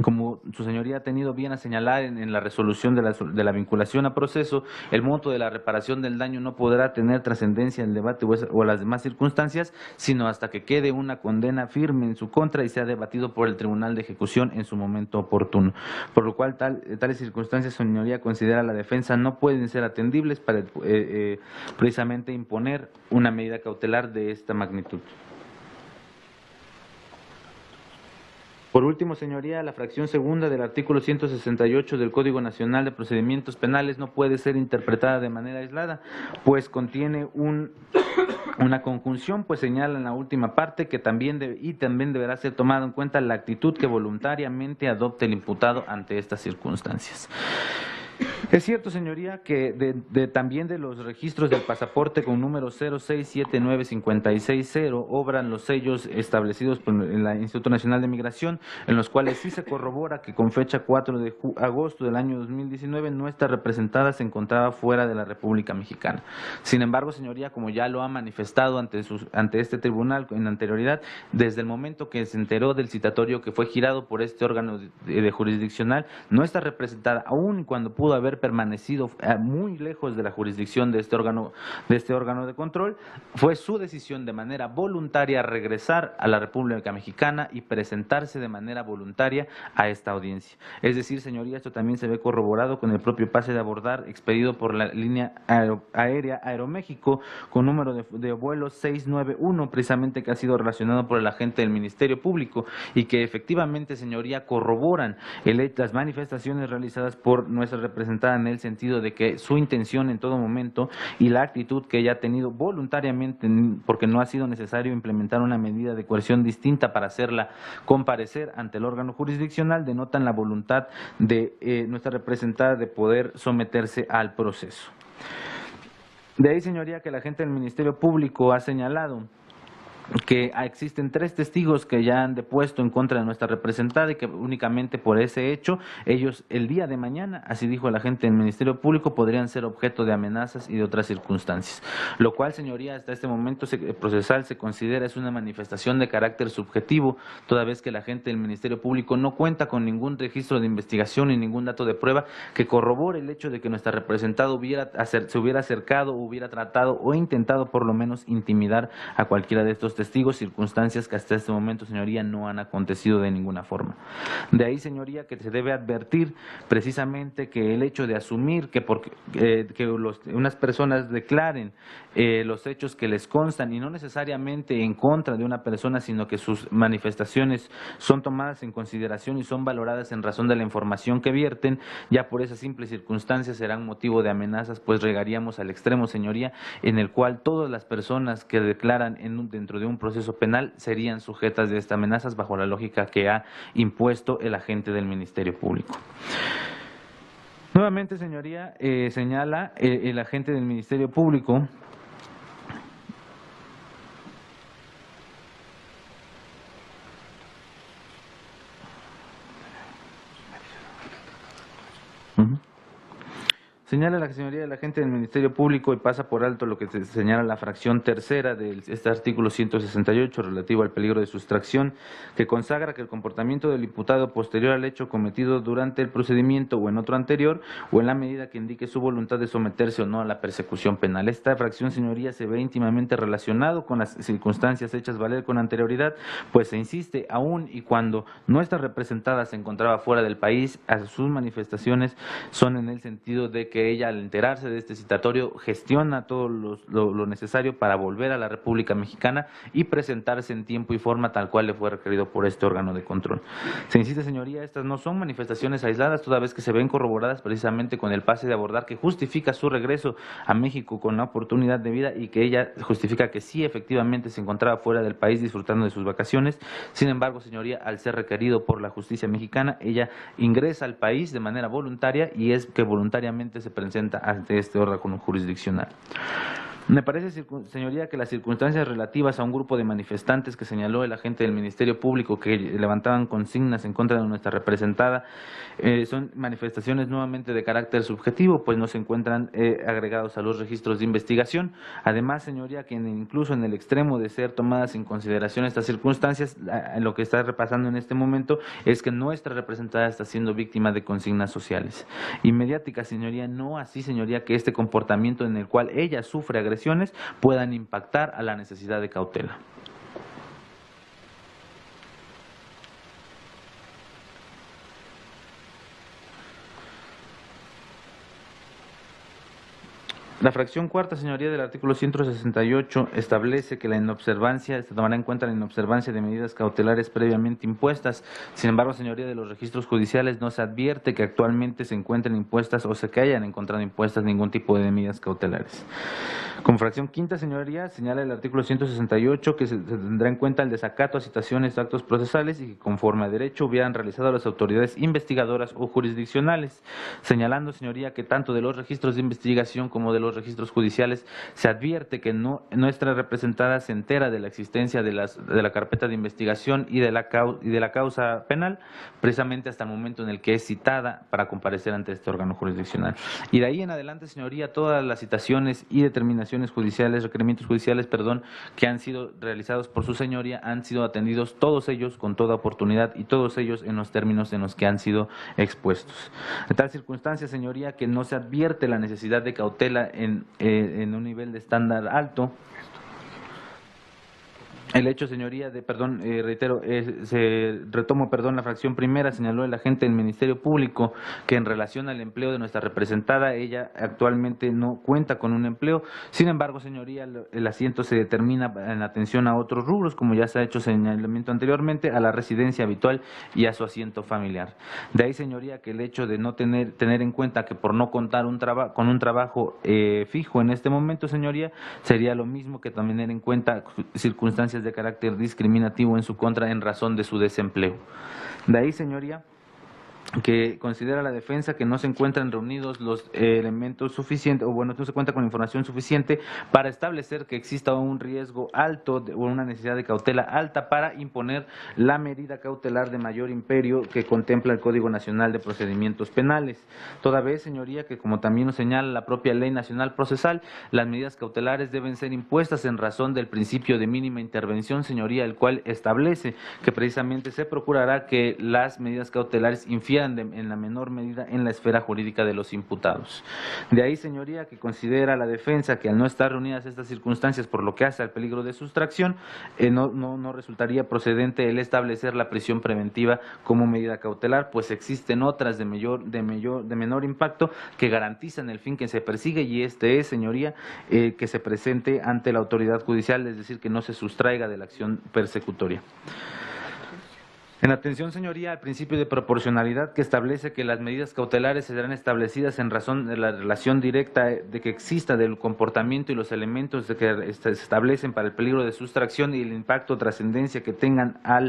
como su señoría ha tenido bien a señalar en la resolución de la vinculación a proceso, el monto de la reparación del daño no podrá tener trascendencia en el debate o las demás circunstancias, sino hasta que quede una condena firme en su contra y sea debatido por el Tribunal de Ejecución en su momento oportuno. Por lo cual, tales circunstancias, su señoría considera la defensa no pueden ser atendibles para precisamente imponer una medida cautelar de esta magnitud. Por último, señoría, la fracción segunda del artículo 168 del Código Nacional de Procedimientos Penales no puede ser interpretada de manera aislada, pues contiene una conjunción, pues señala en la última parte que también deberá ser tomada en cuenta la actitud que voluntariamente adopte el imputado ante estas circunstancias. Es cierto, señoría, que también de los registros del pasaporte con número 0679560 obran los sellos establecidos por el Instituto Nacional de Migración, en los cuales sí se corrobora que con fecha 4 de agosto del año 2019 nuestra representada se encontraba fuera de la República Mexicana. Sin embargo, señoría, como ya lo ha manifestado ante este tribunal en anterioridad, desde el momento que se enteró del citatorio que fue girado por este órgano de jurisdiccional, nuestra representada, aun cuando pudo haber permanecido muy lejos de la jurisdicción de este órgano de control, fue su decisión de manera voluntaria regresar a la República Mexicana y presentarse de manera voluntaria a esta audiencia. Es decir, señoría, esto también se ve corroborado con el propio pase de abordar expedido por la línea aérea Aeroméxico con número de vuelo 691, precisamente que ha sido relacionado por el agente del Ministerio Público y que efectivamente, señoría, corroboran las manifestaciones realizadas por nuestra representada en el sentido de que su intención en todo momento y la actitud que ella ha tenido voluntariamente, porque no ha sido necesario implementar una medida de coerción distinta para hacerla comparecer ante el órgano jurisdiccional, denotan la voluntad de nuestra representada de poder someterse al proceso. De ahí, señoría, que la agente del Ministerio Público ha señalado que existen 3 testigos que ya han depuesto en contra de nuestra representada y que únicamente por ese hecho, ellos el día de mañana, así dijo el agente del Ministerio Público, podrían ser objeto de amenazas y de otras circunstancias. Lo cual, señoría, hasta este momento procesal se considera es una manifestación de carácter subjetivo, toda vez que el agente del Ministerio Público no cuenta con ningún registro de investigación ni ningún dato de prueba que corrobore el hecho de que nuestra representada se hubiera acercado, hubiera tratado o intentado por lo menos intimidar a cualquiera de estos testigos, circunstancias que hasta este momento, señoría, no han acontecido de ninguna forma. De ahí, señoría, que se debe advertir precisamente que el hecho de asumir que unas personas declaren los hechos que les constan y no necesariamente en contra de una persona, sino que sus manifestaciones son tomadas en consideración y son valoradas en razón de la información que vierten, ya por esas simples circunstancias serán motivo de amenazas, pues llegaríamos al extremo, señoría, en el cual todas las personas que declaran dentro de un proceso penal serían sujetas de estas amenazas bajo la lógica que ha impuesto el agente del Ministerio Público. Nuevamente, señoría, señala el agente del Ministerio Público Señala la señoría del agente del Ministerio Público y pasa por alto lo que señala la fracción tercera de este artículo 168 relativo al peligro de sustracción, que consagra que el comportamiento del imputado posterior al hecho cometido durante el procedimiento o en otro anterior o en la medida que indique su voluntad de someterse o no a la persecución penal. Esta fracción, señoría, se ve íntimamente relacionado con las circunstancias hechas valer con anterioridad, pues se insiste, aún y cuando nuestra representada se encontraba fuera del país, a sus manifestaciones son en el sentido de que ella, al enterarse de este citatorio, gestiona todo lo necesario para volver a la República Mexicana y presentarse en tiempo y forma tal cual le fue requerido por este órgano de control. Se insiste, señoría, estas no son manifestaciones aisladas, toda vez que se ven corroboradas precisamente con el pase de abordar que justifica su regreso a México con la oportunidad de vida y que ella justifica que sí, efectivamente, se encontraba fuera del país disfrutando de sus vacaciones. Sin embargo, señoría, al ser requerido por la justicia mexicana, ella ingresa al país de manera voluntaria y es que voluntariamente se presenta ante este órgano jurisdiccional. Me parece, señoría, que las circunstancias relativas a un grupo de manifestantes que señaló el agente del Ministerio Público que levantaban consignas en contra de nuestra representada son manifestaciones nuevamente de carácter subjetivo, pues no se encuentran agregados a los registros de investigación. Además, señoría, que incluso en el extremo de ser tomadas en consideración estas circunstancias, lo que está repasando en este momento es que nuestra representada está siendo víctima de consignas sociales y mediáticas, señoría, no así, señoría, que este comportamiento en el cual ella sufre agresiones puedan impactar a la necesidad de cautela. La fracción cuarta, señoría, del artículo 168 establece que la inobservancia, se tomará en cuenta la inobservancia de medidas cautelares previamente impuestas. Sin embargo, señoría, de los registros judiciales no se advierte que actualmente se encuentren impuestas o se que hayan encontrado impuestas ningún tipo de medidas cautelares. Con fracción quinta, señoría, señala el artículo 168 que se tendrá en cuenta el desacato a citaciones de actos procesales y que conforme a derecho hubieran realizado las autoridades investigadoras o jurisdiccionales, señalando, señoría, que tanto de los registros de investigación como de los registros judiciales se advierte que nuestra representada se entera de la existencia de la carpeta de investigación y de la causa penal precisamente hasta el momento en el que es citada para comparecer ante este órgano jurisdiccional. Y de ahí en adelante, señoría, todas las citaciones y determinaciones judiciales, requerimientos judiciales, que han sido realizados por su señoría han sido atendidos todos ellos con toda oportunidad y todos ellos en los términos en los que han sido expuestos. En tal circunstancia, señoría, que no se advierte la necesidad de cautela en un nivel de estándar alto. El hecho, señoría, retomo, la fracción primera, señaló el agente del Ministerio Público que en relación al empleo de nuestra representada, ella actualmente no cuenta con un empleo. Sin embargo, señoría, el asiento se determina en atención a otros rubros, como ya se ha hecho señalamiento anteriormente, a la residencia habitual y a su asiento familiar. De ahí, señoría, que el hecho de no tener en cuenta que por no contar con un trabajo fijo en este momento, señoría, sería lo mismo que también tener en cuenta circunstancias de carácter discriminativo en su contra en razón de su desempleo. De ahí, señoría, que considera la defensa que no se encuentran reunidos los elementos suficientes, o bueno, no se cuenta con información suficiente para establecer que exista un riesgo alto o una necesidad de cautela alta para imponer la medida cautelar de mayor imperio que contempla el Código Nacional de Procedimientos Penales. Toda vez, señoría, que como también nos señala la propia Ley Nacional Procesal, las medidas cautelares deben ser impuestas en razón del principio de mínima intervención, señoría, el cual establece que precisamente se procurará que las medidas cautelares infieran en la menor medida en la esfera jurídica de los imputados. De ahí, señoría, que considera la defensa que al no estar reunidas estas circunstancias por lo que hace al peligro de sustracción, no resultaría procedente el establecer la prisión preventiva como medida cautelar, pues existen otras de menor impacto que garantizan el fin que se persigue, y este es, señoría, que se presente ante la autoridad judicial, es decir, que no se sustraiga de la acción persecutoria. En atención, señoría, al principio de proporcionalidad que establece que las medidas cautelares serán establecidas en razón de la relación directa de que exista del comportamiento y los elementos de que se establecen para el peligro de sustracción y el impacto o trascendencia que tengan a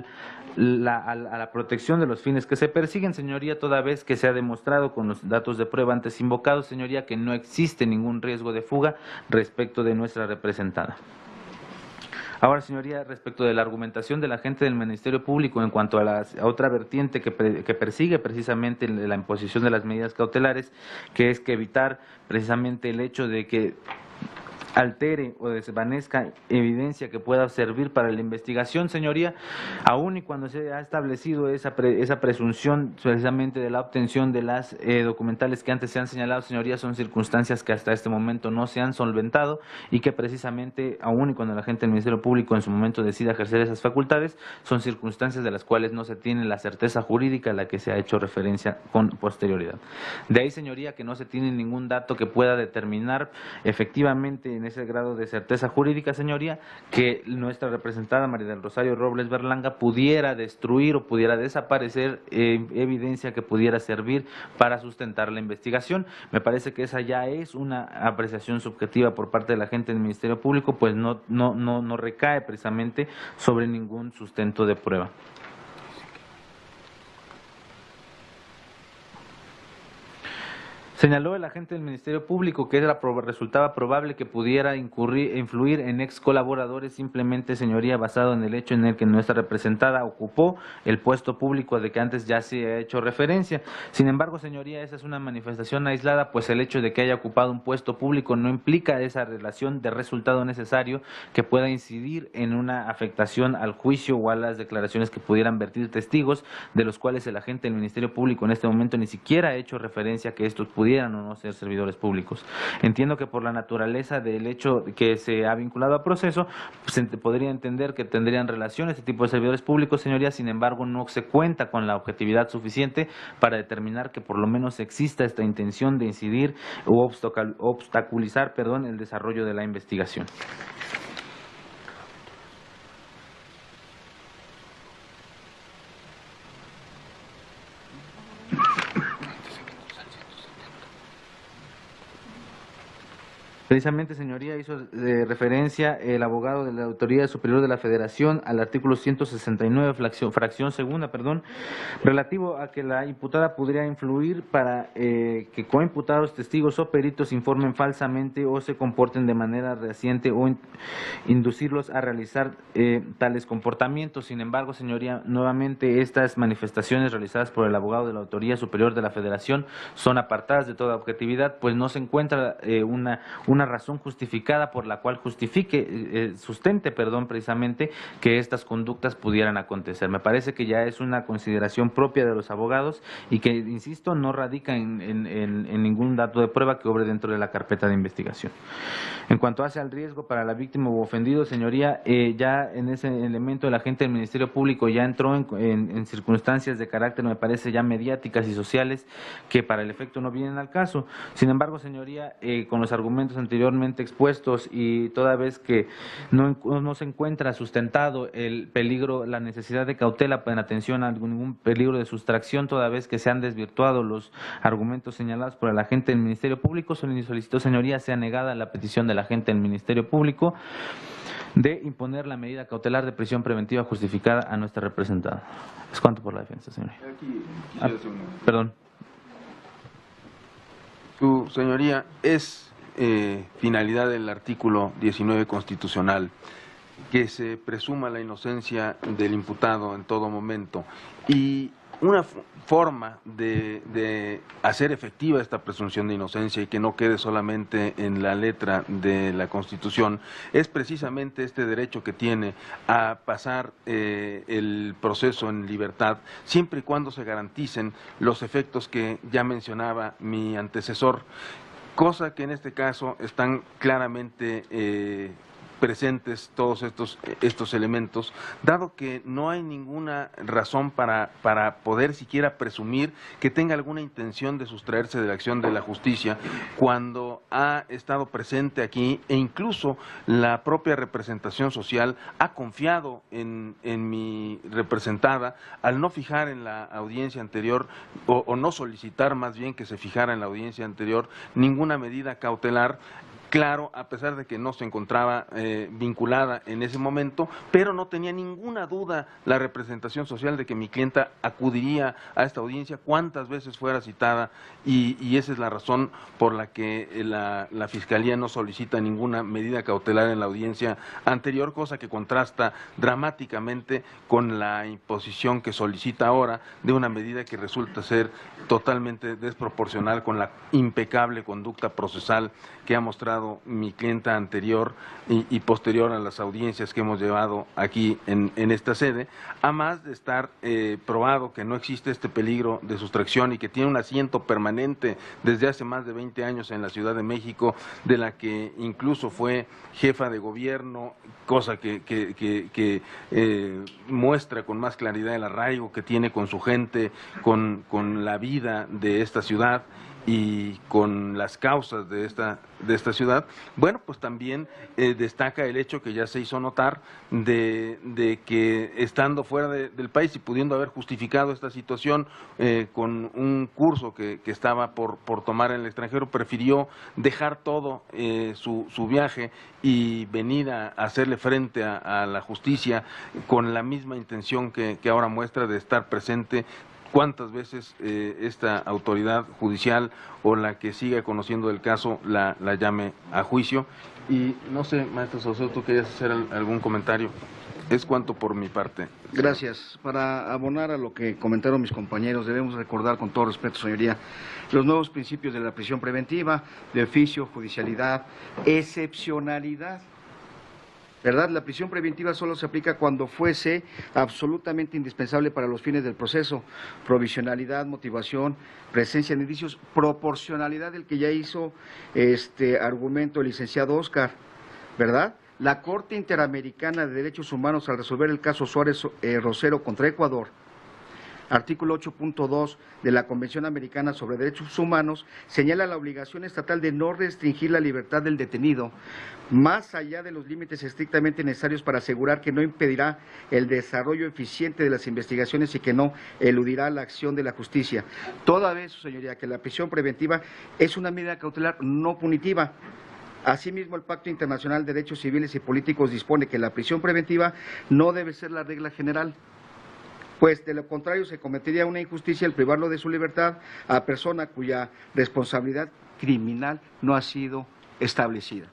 la protección de los fines que se persiguen, señoría, toda vez que se ha demostrado con los datos de prueba antes invocados, señoría, que no existe ningún riesgo de fuga respecto de nuestra representada. Ahora, señoría, respecto de la argumentación del agente del Ministerio Público en cuanto a otra vertiente que persigue precisamente la imposición de las medidas cautelares, que es que evitar precisamente el hecho de que altere o desvanezca evidencia que pueda servir para la investigación, señoría, aun y cuando se ha establecido esa presunción precisamente de la obtención de las documentales que antes se han señalado, señoría, son circunstancias que hasta este momento no se han solventado y que precisamente, aun y cuando el agente del Ministerio Público en su momento decida ejercer esas facultades, son circunstancias de las cuales no se tiene la certeza jurídica a la que se ha hecho referencia con posterioridad. De ahí, señoría, que no se tiene ningún dato que pueda determinar efectivamente en ese grado de certeza jurídica, señoría, que nuestra representada María del Rosario Robles Berlanga pudiera destruir o pudiera desaparecer evidencia que pudiera servir para sustentar la investigación. Me parece que esa ya es una apreciación subjetiva por parte de la gente del Ministerio Público, pues no recae precisamente sobre ningún sustento de prueba. Señaló el agente del Ministerio Público que resultaba probable que pudiera influir en ex colaboradores simplemente, señoría, basado en el hecho en el que nuestra representada ocupó el puesto público de que antes ya se ha hecho referencia. Sin embargo, señoría, esa es una manifestación aislada, pues el hecho de que haya ocupado un puesto público no implica esa relación de resultado necesario que pueda incidir en una afectación al juicio o a las declaraciones que pudieran vertir testigos, de los cuales el agente del Ministerio Público en este momento ni siquiera ha hecho referencia que estos pudieran o no ser servidores públicos. Entiendo que por la naturaleza del hecho que se ha vinculado a proceso, pues se podría entender que tendrían relación este tipo de servidores públicos, señoría. Sin embargo, no se cuenta con la objetividad suficiente para determinar que por lo menos exista esta intención de incidir o obstaculizar, el desarrollo de la investigación. Precisamente, señoría, hizo referencia el abogado de la Autoridad Superior de la Federación al artículo 169, fracción segunda, relativo a que la imputada podría influir para que coimputados, testigos o peritos informen falsamente o se comporten de manera reciente o inducirlos a realizar tales comportamientos. Sin embargo, señoría, nuevamente estas manifestaciones realizadas por el abogado de la Autoridad Superior de la Federación son apartadas de toda objetividad, pues no se encuentra una razón justificada por la cual sustente precisamente que estas conductas pudieran acontecer. Me parece que ya es una consideración propia de los abogados y que, insisto, no radica en ningún dato de prueba que obre dentro de la carpeta de investigación. En cuanto hace al riesgo para la víctima u ofendido, señoría, ya en ese elemento el agente del Ministerio Público ya entró en circunstancias de carácter, me parece, ya mediáticas y sociales que para el efecto no vienen al caso. Sin embargo, señoría, con los argumentos anteriormente expuestos y toda vez que no se encuentra sustentado el peligro, la necesidad de cautela en atención a ningún peligro de sustracción, toda vez que se han desvirtuado los argumentos señalados por el agente del Ministerio Público, solicitó, señoría, sea negada la petición del agente del Ministerio Público de imponer la medida cautelar de prisión preventiva justificada a nuestra representada. Es cuanto por la defensa, señoría. Perdón. Su señoría, es finalidad del artículo 19 constitucional que se presuma la inocencia del imputado en todo momento, y una forma de hacer efectiva esta presunción de inocencia y que no quede solamente en la letra de la Constitución es precisamente este derecho que tiene a pasar el proceso en libertad, siempre y cuando se garanticen los efectos que ya mencionaba mi antecesor, cosa que en este caso están claramente presentes todos estos elementos, dado que no hay ninguna razón para poder siquiera presumir que tenga alguna intención de sustraerse de la acción de la justicia cuando ha estado presente aquí, e incluso la propia representación social ha confiado en mi representada al no fijar en la audiencia anterior o no solicitar más bien que se fijara en la audiencia anterior ninguna medida cautelar. Claro, a pesar de que no se encontraba vinculada en ese momento, pero no tenía ninguna duda la representación social de que mi clienta acudiría a esta audiencia cuantas veces fuera citada, y esa es la razón por la que la Fiscalía no solicita ninguna medida cautelar en la audiencia anterior, cosa que contrasta dramáticamente con la imposición que solicita ahora de una medida que resulta ser totalmente desproporcional con la impecable conducta procesal que ha mostrado mi clienta anterior y posterior a las audiencias que hemos llevado aquí en esta sede, a más de estar probado que no existe este peligro de sustracción y que tiene un asiento permanente desde hace más de 20 años en la Ciudad de México, de la que incluso fue jefa de gobierno, cosa que muestra con más claridad el arraigo que tiene con su gente, con la vida de esta ciudad y con las causas de esta ciudad. Bueno, pues también destaca el hecho que ya se hizo notar de que estando fuera del país y pudiendo haber justificado esta situación con un curso que estaba por tomar en el extranjero, prefirió dejar todo su viaje y venir a hacerle frente a la justicia con la misma intención que ahora muestra de estar presente cuántas veces esta autoridad judicial o la que siga conociendo el caso la llame a juicio. Y no sé, maestro Saucedo, ¿tú querías hacer algún comentario? Es cuanto por mi parte. Gracias. Para abonar a lo que comentaron mis compañeros, debemos recordar con todo respeto, señoría, los nuevos principios de la prisión preventiva, de oficio, judicialidad, excepcionalidad. ¿Verdad? La prisión preventiva solo se aplica cuando fuese absolutamente indispensable para los fines del proceso. Provisionalidad, motivación, presencia de indicios, proporcionalidad, el que ya hizo argumento el licenciado Oscar, ¿verdad? La Corte Interamericana de Derechos Humanos, al resolver el caso Suárez Rosero contra Ecuador, artículo 8.2 de la Convención Americana sobre Derechos Humanos, señala la obligación estatal de no restringir la libertad del detenido más allá de los límites estrictamente necesarios para asegurar que no impedirá el desarrollo eficiente de las investigaciones y que no eludirá la acción de la justicia. Toda vez, señoría, que la prisión preventiva es una medida cautelar no punitiva. Asimismo, el Pacto Internacional de Derechos Civiles y Políticos dispone que la prisión preventiva no debe ser la regla general, pues de lo contrario se cometería una injusticia al privarlo de su libertad a persona cuya responsabilidad criminal no ha sido establecida.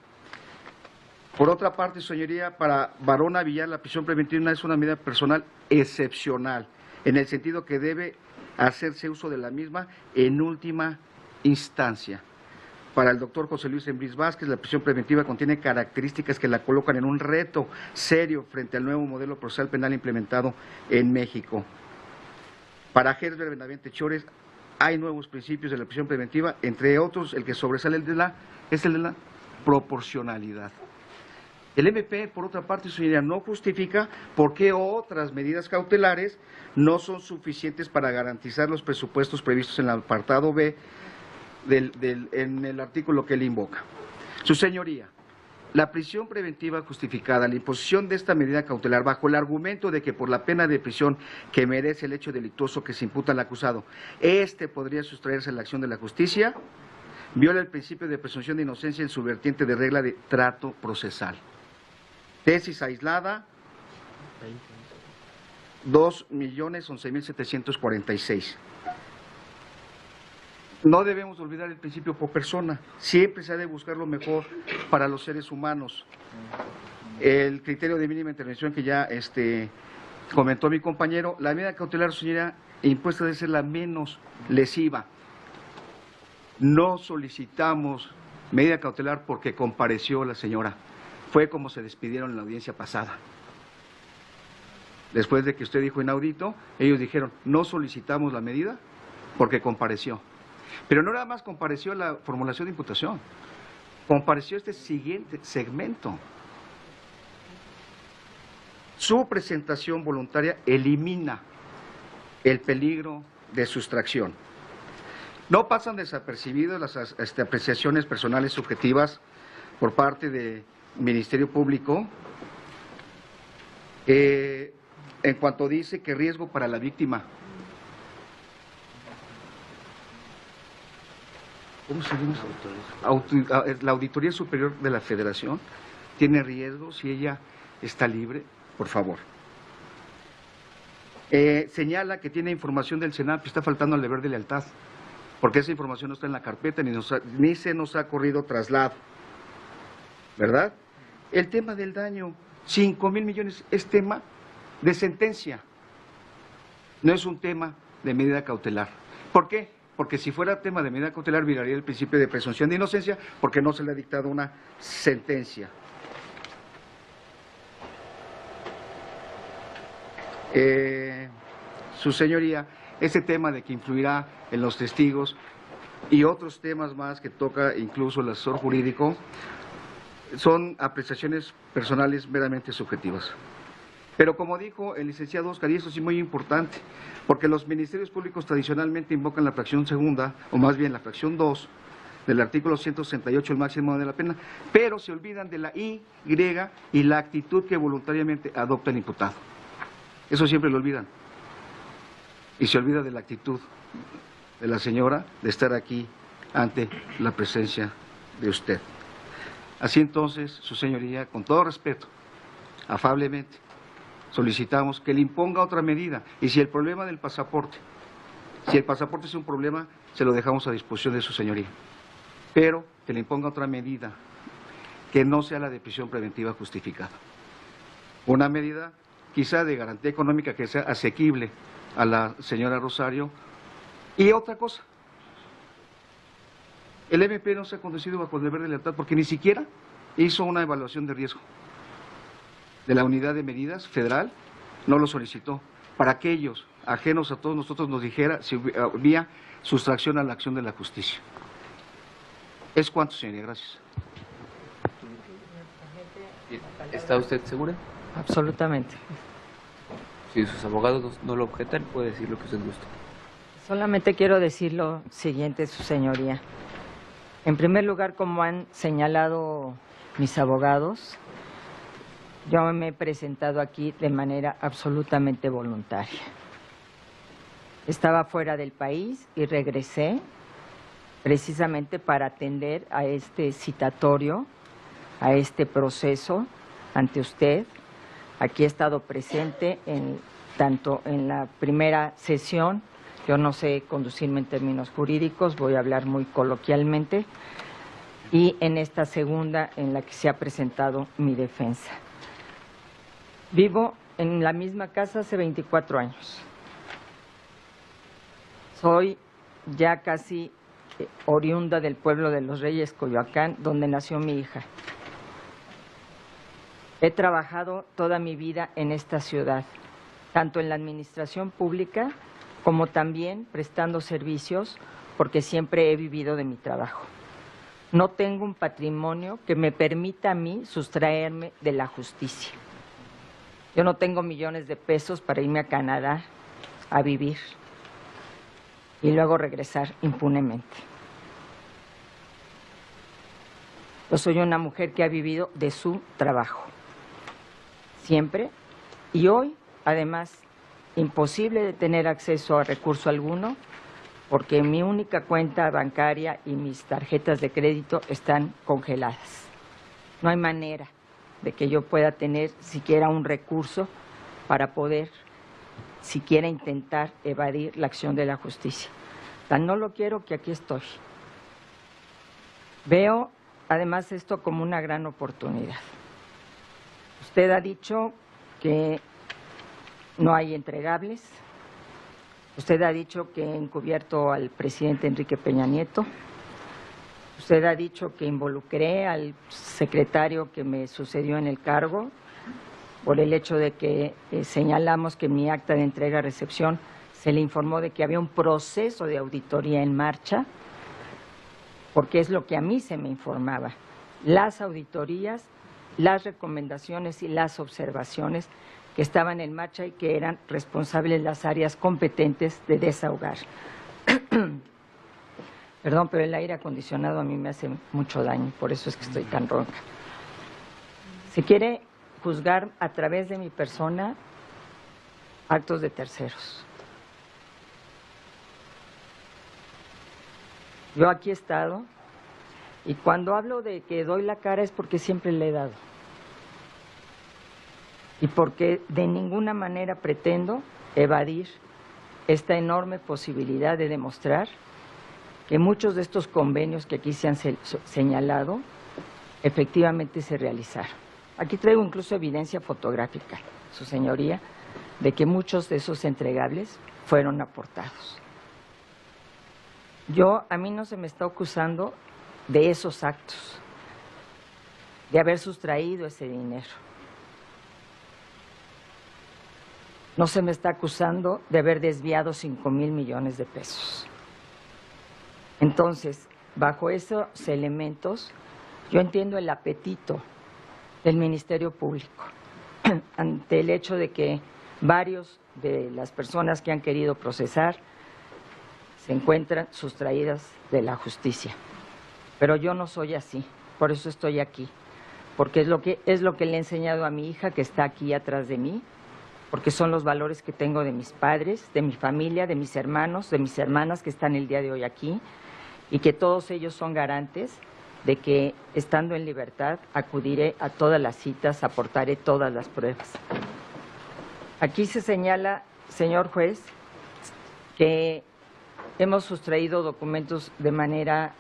Por otra parte, señoría, para Barona Villar la prisión preventiva es una medida personal excepcional, en el sentido que debe hacerse uso de la misma en última instancia. Para el doctor José Luis Embriz Vázquez, la prisión preventiva contiene características que la colocan en un reto serio frente al nuevo modelo procesal penal implementado en México. Para Herbert Benavente Chores, hay nuevos principios de la prisión preventiva, entre otros el que sobresale es el de la proporcionalidad. El MP, por otra parte, señoría, no justifica por qué otras medidas cautelares no son suficientes para garantizar los presupuestos previstos en el apartado B en el artículo que él invoca. Su señoría, la prisión preventiva justificada, la imposición de esta medida cautelar bajo el argumento de que por la pena de prisión que merece el hecho delictuoso que se imputa al acusado, podría sustraerse a la acción de la justicia, viola el principio de presunción de inocencia en su vertiente de regla de trato procesal. Tesis aislada, 2.011.746. No debemos olvidar el principio por persona. Siempre se ha de buscar lo mejor para los seres humanos. El criterio de mínima intervención que ya comentó mi compañero, la medida cautelar, señora, impuesta debe ser la menos lesiva. No solicitamos medida cautelar porque compareció la señora. Fue como se despidieron en la audiencia pasada. Después de que usted dijo inaudito, ellos dijeron, no solicitamos la medida porque compareció. Pero no nada más compareció la formulación de imputación, compareció este siguiente segmento. Su presentación voluntaria elimina el peligro de sustracción. No pasan desapercibidas las apreciaciones personales subjetivas por parte del Ministerio Público en cuanto dice que riesgo para la víctima. ¿Cómo se llama? La Auditoría Superior de la Federación tiene riesgo si ella está libre, por favor. Señala que tiene información del SENAP y está faltando al deber de lealtad, porque esa información no está en la carpeta ni se nos ha corrido traslado, ¿verdad? El tema del daño, 5,000 millones, es tema de sentencia, no es un tema de medida cautelar. ¿Por qué? Porque si fuera tema de medida cautelar violaría el principio de presunción de inocencia porque no se le ha dictado una sentencia. Su señoría, ese tema de que influirá en los testigos y otros temas más que toca incluso el asesor jurídico son apreciaciones personales meramente subjetivas. Pero como dijo el licenciado Oscar, y eso sí muy importante, porque los ministerios públicos tradicionalmente invocan la fracción segunda, o más bien la fracción 2, del artículo 168, el máximo de la pena, pero se olvidan de la Y y la actitud que voluntariamente adopta el imputado. Eso siempre lo olvidan. Y se olvida de la actitud de la señora de estar aquí ante la presencia de usted. Así entonces, su señoría, con todo respeto, afablemente, solicitamos que le imponga otra medida. Y si el problema del pasaporte, si el pasaporte es un problema, se lo dejamos a disposición de su señoría. Pero que le imponga otra medida, que no sea la de prisión preventiva justificada. Una medida quizá de garantía económica que sea asequible a la señora Rosario. Y otra cosa, el MP no se ha conducido bajo el deber de lealtad porque ni siquiera hizo una evaluación de riesgo de la unidad de medidas federal, no lo solicitó, para que ellos, ajenos a todos nosotros, nos dijera si había sustracción a la acción de la justicia. ¿Es cuánto, señoría? Gracias. ¿Está usted segura? Absolutamente. Si sus abogados no lo objetan, puede decir lo que usted guste. Solamente quiero decir lo siguiente, su señoría. En primer lugar, como han señalado mis abogados, yo me he presentado aquí de manera absolutamente voluntaria. Estaba fuera del país y regresé precisamente para atender a este citatorio, a este proceso ante usted. Aquí he estado presente tanto en la primera sesión, yo no sé conducirme en términos jurídicos, voy a hablar muy coloquialmente, y en esta segunda en la que se ha presentado mi defensa. Vivo en la misma casa hace 24 años. Soy ya casi oriunda del pueblo de Los Reyes, Coyoacán, donde nació mi hija. He trabajado toda mi vida en esta ciudad, tanto en la administración pública como también prestando servicios, porque siempre he vivido de mi trabajo. No tengo un patrimonio que me permita a mí sustraerme de la justicia. Yo no tengo millones de pesos para irme a Canadá a vivir y luego regresar impunemente. Yo soy una mujer que ha vivido de su trabajo, siempre, y hoy, además, imposible de tener acceso a recurso alguno, porque mi única cuenta bancaria y mis tarjetas de crédito están congeladas. No hay manera de que yo pueda tener siquiera un recurso para poder siquiera intentar evadir la acción de la justicia. Tan no lo quiero que aquí estoy. Veo además esto como una gran oportunidad. Usted ha dicho que no hay entregables. Usted ha dicho que he encubierto al presidente Enrique Peña Nieto. Usted ha dicho que involucré al secretario que me sucedió en el cargo por el hecho de que señalamos que en mi acta de entrega-recepción se le informó de que había un proceso de auditoría en marcha, porque es lo que a mí se me informaba. Las auditorías, las recomendaciones y las observaciones que estaban en marcha y que eran responsables las áreas competentes de desahogar. Perdón, pero el aire acondicionado a mí me hace mucho daño, por eso es que estoy tan ronca. Se quiere juzgar a través de mi persona actos de terceros. Yo aquí he estado y cuando hablo de que doy la cara es porque siempre le he dado. Y porque de ninguna manera pretendo evadir esta enorme posibilidad de demostrar que muchos de estos convenios que aquí se han señalado efectivamente se realizaron. Aquí traigo incluso evidencia fotográfica, su señoría, de que muchos de esos entregables fueron aportados. A mí no se me está acusando de esos actos, de haber sustraído ese dinero. No se me está acusando de haber desviado 5,000 millones de pesos. Entonces, bajo esos elementos, yo entiendo el apetito del Ministerio Público ante el hecho de que varios de las personas que han querido procesar se encuentran sustraídas de la justicia. Pero yo no soy así, por eso estoy aquí, porque es lo que le he enseñado a mi hija que está aquí atrás de mí, porque son los valores que tengo de mis padres, de mi familia, de mis hermanos, de mis hermanas que están el día de hoy aquí, y que todos ellos son garantes de que, estando en libertad, acudiré a todas las citas, aportaré todas las pruebas. Aquí se señala, señor juez, que hemos sustraído documentos de manera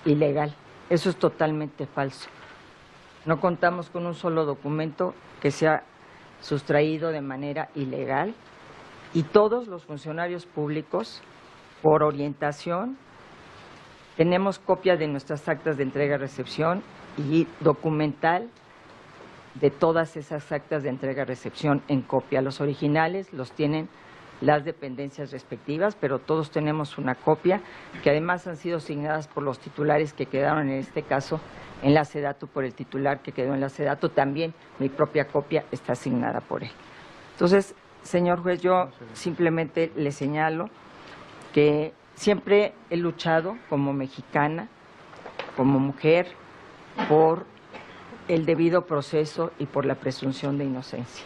ilegal. Eso es totalmente falso. No contamos con un solo documento que sea sustraído de manera ilegal y todos los funcionarios públicos, por orientación, tenemos copias de nuestras actas de entrega-recepción y documental de todas esas actas de entrega-recepción en copia. Los originales los tienen las dependencias respectivas, pero todos tenemos una copia que además han sido asignadas por los titulares que quedaron en este caso en la SEDATU, por el titular que quedó en la SEDATU, también mi propia copia está asignada por él. Entonces, señor juez, yo simplemente le señalo que siempre he luchado como mexicana, como mujer, por el debido proceso y por la presunción de inocencia.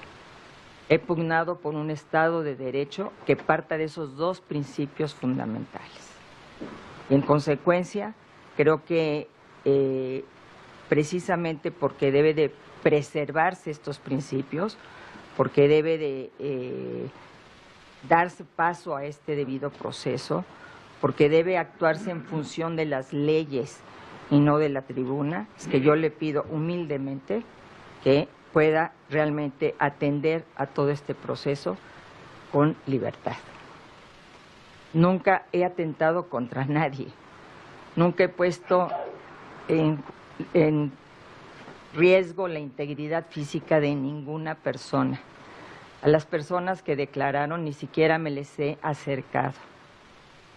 He pugnado por un Estado de Derecho que parta de esos dos principios fundamentales. Y en consecuencia, creo que precisamente porque debe de preservarse estos principios, porque debe de darse paso a este debido proceso, porque debe actuarse en función de las leyes y no de la tribuna, es que yo le pido humildemente que pueda realmente atender a todo este proceso con libertad. Nunca he atentado contra nadie, nunca he puesto en riesgo la integridad física de ninguna persona. A las personas que declararon ni siquiera me les he acercado.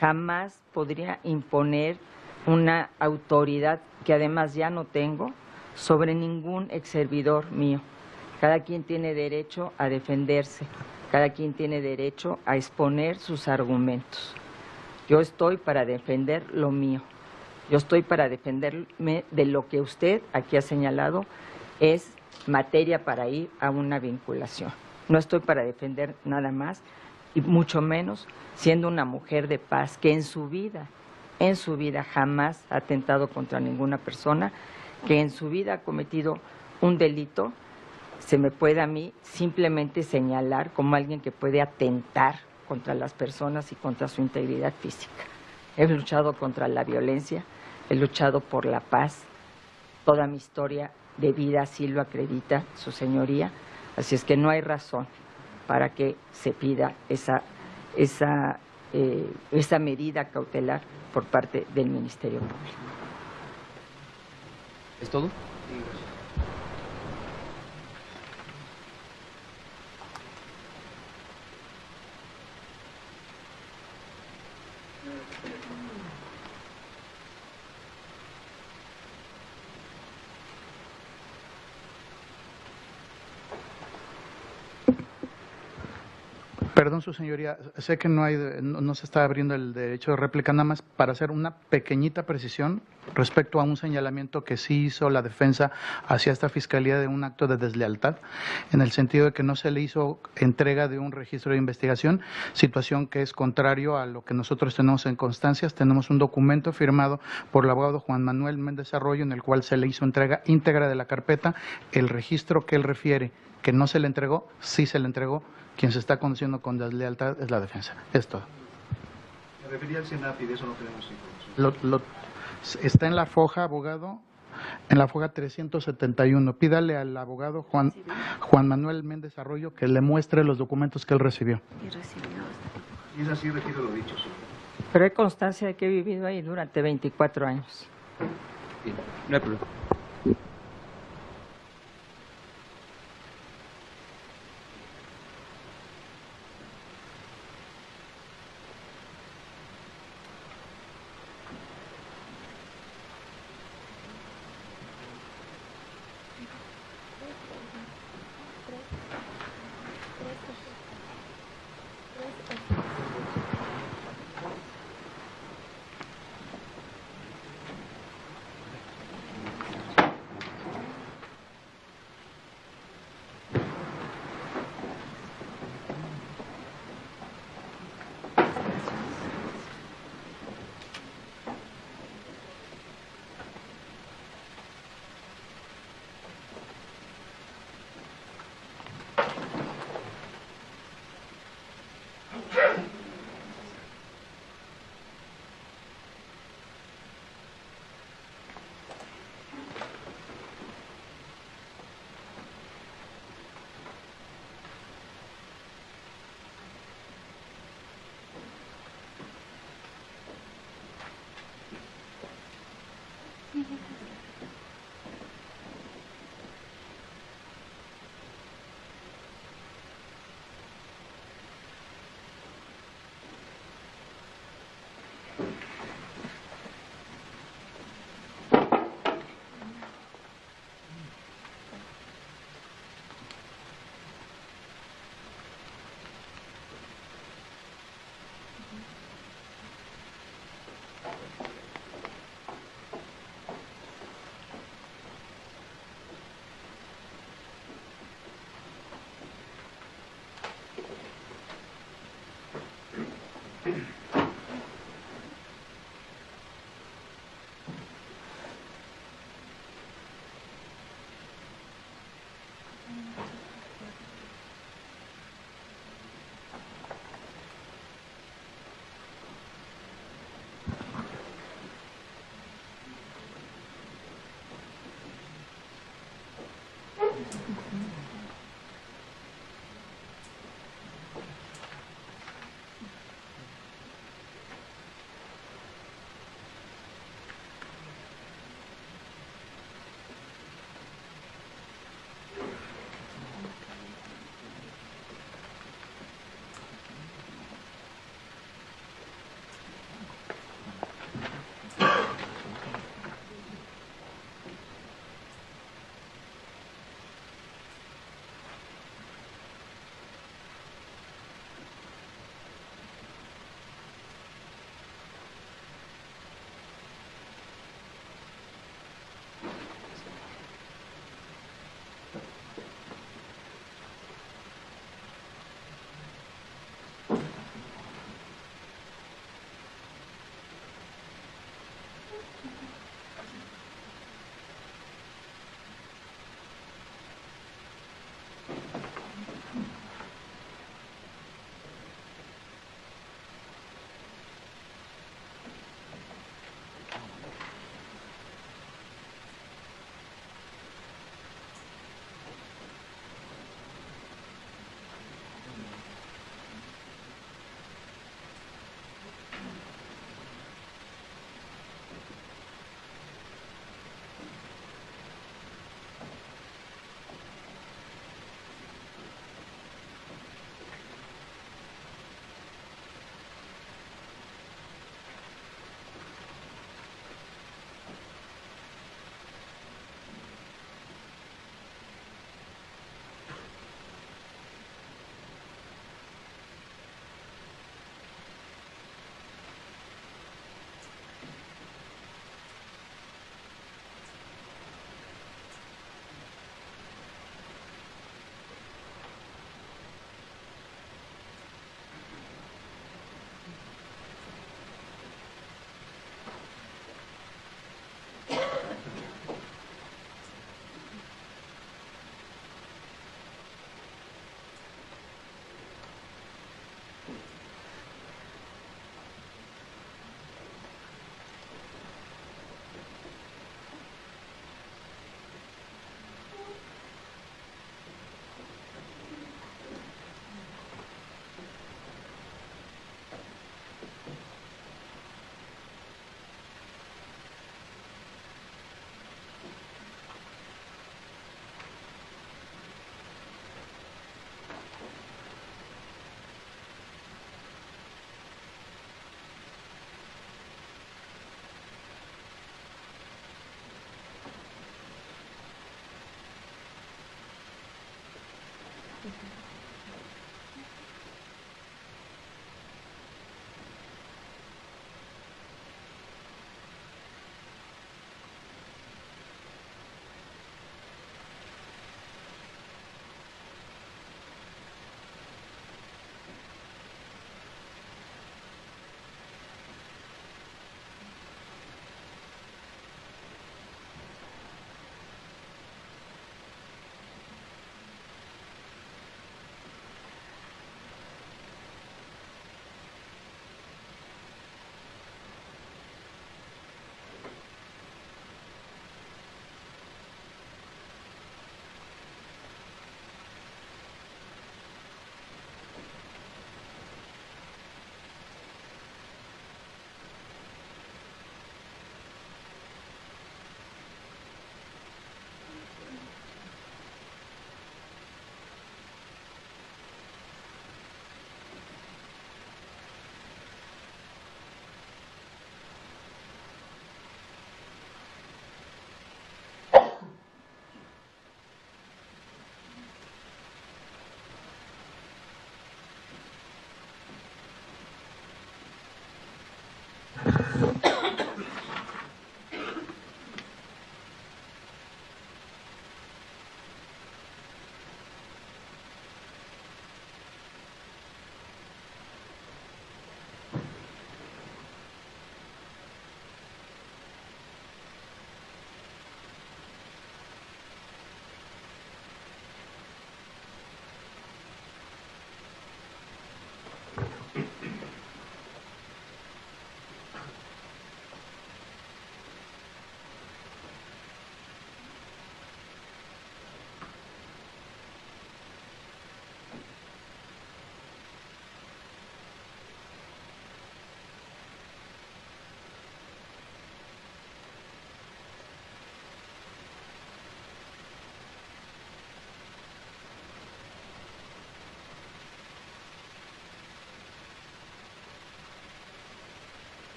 Jamás podría imponer una autoridad que además ya no tengo sobre ningún exservidor mío. Cada quien tiene derecho a defenderse, cada quien tiene derecho a exponer sus argumentos. Yo estoy para defender lo mío, yo estoy para defenderme de lo que usted aquí ha señalado es materia para ir a una vinculación. No estoy para defender nada más y mucho menos siendo una mujer de paz que en su vida jamás ha atentado contra ninguna persona, que en su vida ha cometido un delito, se me puede a mí simplemente señalar como alguien que puede atentar contra las personas y contra su integridad física. He luchado contra la violencia, he luchado por la paz, toda mi historia de vida así lo acredita su señoría, así es que no hay razón para que se pida esa medida cautelar por parte del Ministerio Público. ¿Es todo? Perdón, su señoría, sé que no se está abriendo el derecho de réplica, nada más para hacer una pequeñita precisión respecto a un señalamiento que sí hizo la defensa hacia esta fiscalía de un acto de deslealtad, en el sentido de que no se le hizo entrega de un registro de investigación, situación que es contrario a lo que nosotros tenemos en constancias. Tenemos un documento firmado por el abogado Juan Manuel Méndez Arroyo en el cual se le hizo entrega íntegra de la carpeta. El registro que él refiere que no se le entregó, sí se le entregó. Quien se está conduciendo con deslealtad es la defensa. Es todo. Me refería al Senapi, de eso no tenemos información. Está en la foja, abogado, en la foja 371. Pídale al abogado Juan Manuel Méndez Arroyo que le muestre los documentos que él recibió. Y es así, retiro lo dicho, señor. Pero hay constancia de que he vivido ahí durante 24 años. Bien, no hay problema.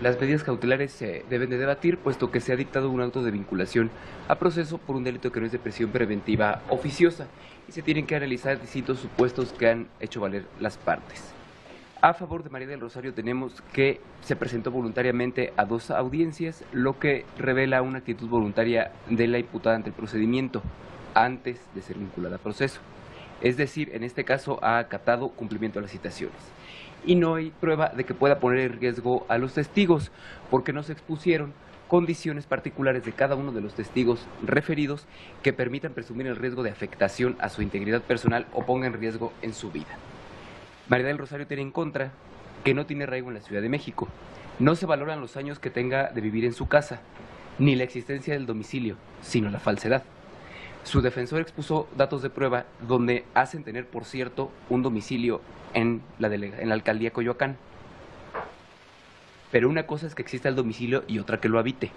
Las medidas cautelares se deben de debatir, puesto que se ha dictado un auto de vinculación a proceso por un delito que no es de prisión preventiva oficiosa y se tienen que analizar distintos supuestos que han hecho valer las partes. A favor de María del Rosario tenemos que se presentó voluntariamente a 2 audiencias, lo que revela una actitud voluntaria de la imputada ante el procedimiento antes de ser vinculada a proceso. Es decir, en este caso ha acatado cumplimiento de las citaciones. Y no hay prueba de que pueda poner en riesgo a los testigos, porque no se expusieron condiciones particulares de cada uno de los testigos referidos que permitan presumir el riesgo de afectación a su integridad personal o ponga en riesgo en su vida. María del Rosario tiene en contra que no tiene arraigo en la Ciudad de México. No se valoran los años que tenga de vivir en su casa, ni la existencia del domicilio, sino la falsedad. Su defensor expuso datos de prueba donde hacen tener, por cierto, un domicilio en la alcaldía Coyoacán. Pero una cosa es que exista el domicilio y otra que lo habite.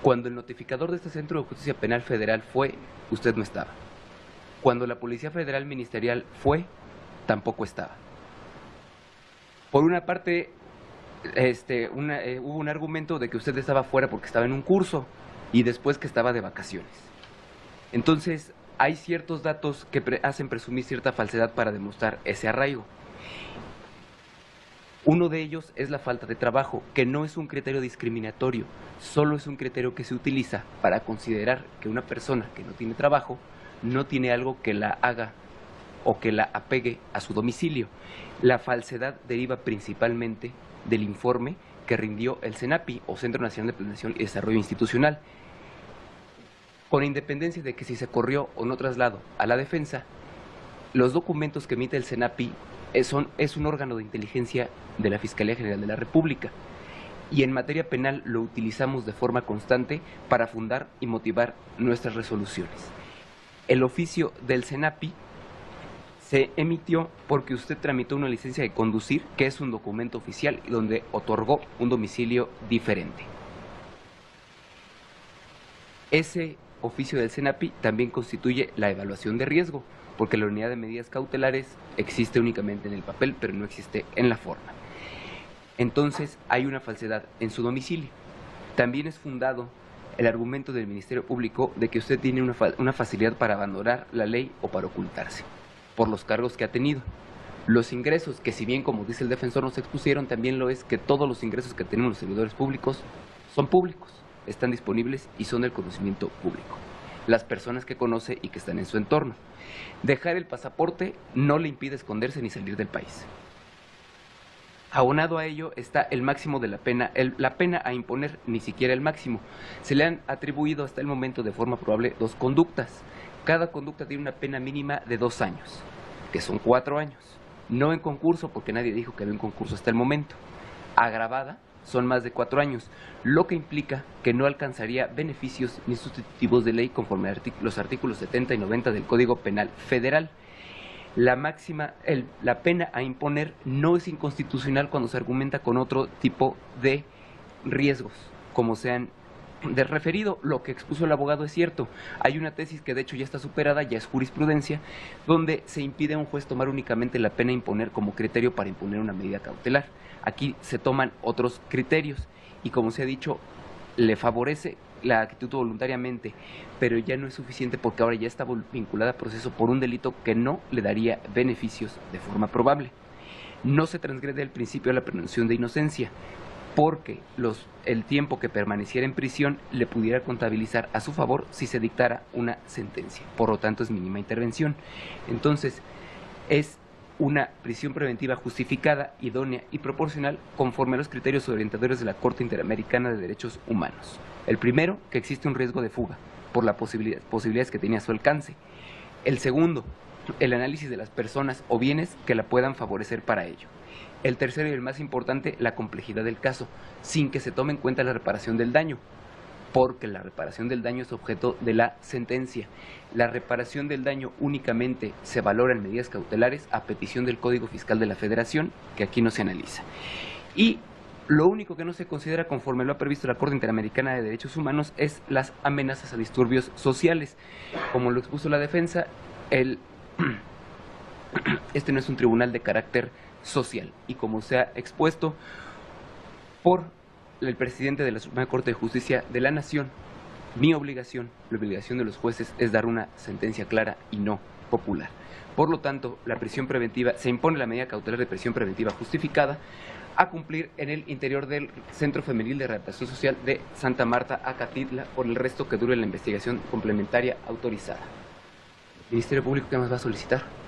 Cuando el notificador de este Centro de Justicia Penal Federal fue, usted no estaba. Cuando la Policía Federal Ministerial fue, tampoco estaba. Por una parte, hubo un argumento de que usted estaba fuera porque estaba en un curso y después que estaba de vacaciones. Entonces, hay ciertos datos que hacen presumir cierta falsedad para demostrar ese arraigo. Uno de ellos es la falta de trabajo, que no es un criterio discriminatorio, solo es un criterio que se utiliza para considerar que una persona que no tiene trabajo no tiene algo que la haga o que la apegue a su domicilio. La falsedad deriva principalmente del informe que rindió el CENAPI, o Centro Nacional de Planeación y Desarrollo Institucional. Con independencia de que si se corrió o no traslado a la defensa, los documentos que emite el CENAPI es un órgano de inteligencia de la Fiscalía General de la República, y en materia penal lo utilizamos de forma constante para fundar y motivar nuestras resoluciones. El oficio del CENAPI se emitió porque usted tramitó una licencia de conducir, que es un documento oficial y donde otorgó un domicilio diferente. Ese oficio del CENAPI también constituye la evaluación de riesgo, porque la unidad de medidas cautelares existe únicamente en el papel, pero no existe en la forma. Entonces, hay una falsedad en su domicilio. También es fundado el argumento del Ministerio Público de que usted tiene una facilidad para abandonar la ley o para ocultarse, por los cargos que ha tenido. Los ingresos, que si bien, como dice el defensor, no se expusieron, también lo es que todos los ingresos que tenemos los servidores públicos son públicos, están disponibles y son del conocimiento público. Las personas que conoce y que están en su entorno. Dejar el pasaporte no le impide esconderse ni salir del país. Aunado a ello está el máximo de la pena, la pena a imponer, ni siquiera el máximo. Se le han atribuido hasta el momento de forma probable 2 conductas. Cada conducta tiene una pena mínima de 2 años, que son 4 años. No en concurso, porque nadie dijo que había un concurso hasta el momento. Agravada, son más de 4 años, lo que implica que no alcanzaría beneficios ni sustitutivos de ley conforme a los artículos 70 y 90 del Código Penal Federal. La pena a imponer no es inconstitucional cuando se argumenta con otro tipo de riesgos, como sean de referido. Lo que expuso el abogado es cierto. Hay una tesis que de hecho ya está superada, ya es jurisprudencia, donde se impide a un juez tomar únicamente la pena a imponer como criterio para imponer una medida cautelar. Aquí se toman otros criterios y, como se ha dicho, le favorece la actitud voluntariamente, pero ya no es suficiente porque ahora ya está vinculada a proceso por un delito que no le daría beneficios de forma probable. No se transgrede el principio de la presunción de inocencia, porque el tiempo que permaneciera en prisión le pudiera contabilizar a su favor si se dictara una sentencia. Por lo tanto, es mínima intervención. Entonces, es una prisión preventiva justificada, idónea y proporcional conforme a los criterios orientadores de la Corte Interamericana de Derechos Humanos. El primero, que existe un riesgo de fuga por las posibilidades que tenía a su alcance. El segundo, el análisis de las personas o bienes que la puedan favorecer para ello. El tercero y el más importante, la complejidad del caso, sin que se tome en cuenta la reparación del daño, porque la reparación del daño es objeto de la sentencia. La reparación del daño únicamente se valora en medidas cautelares a petición del Código Fiscal de la Federación, que aquí no se analiza. Y lo único que no se considera, conforme lo ha previsto la Corte Interamericana de Derechos Humanos, es las amenazas a disturbios sociales. Como lo expuso la defensa, este no es un tribunal de carácter social. Y como se ha expuesto por el presidente de la Suprema Corte de Justicia de la Nación, mi obligación, la obligación de los jueces, es dar una sentencia clara y no popular. Por lo tanto, la prisión preventiva, se impone la medida cautelar de prisión preventiva justificada a cumplir en el interior del Centro Femenil de Rehabilitación Social de Santa Marta, Acatitla, por el resto que dure la investigación complementaria autorizada. Ministerio Público, ¿qué más va a solicitar?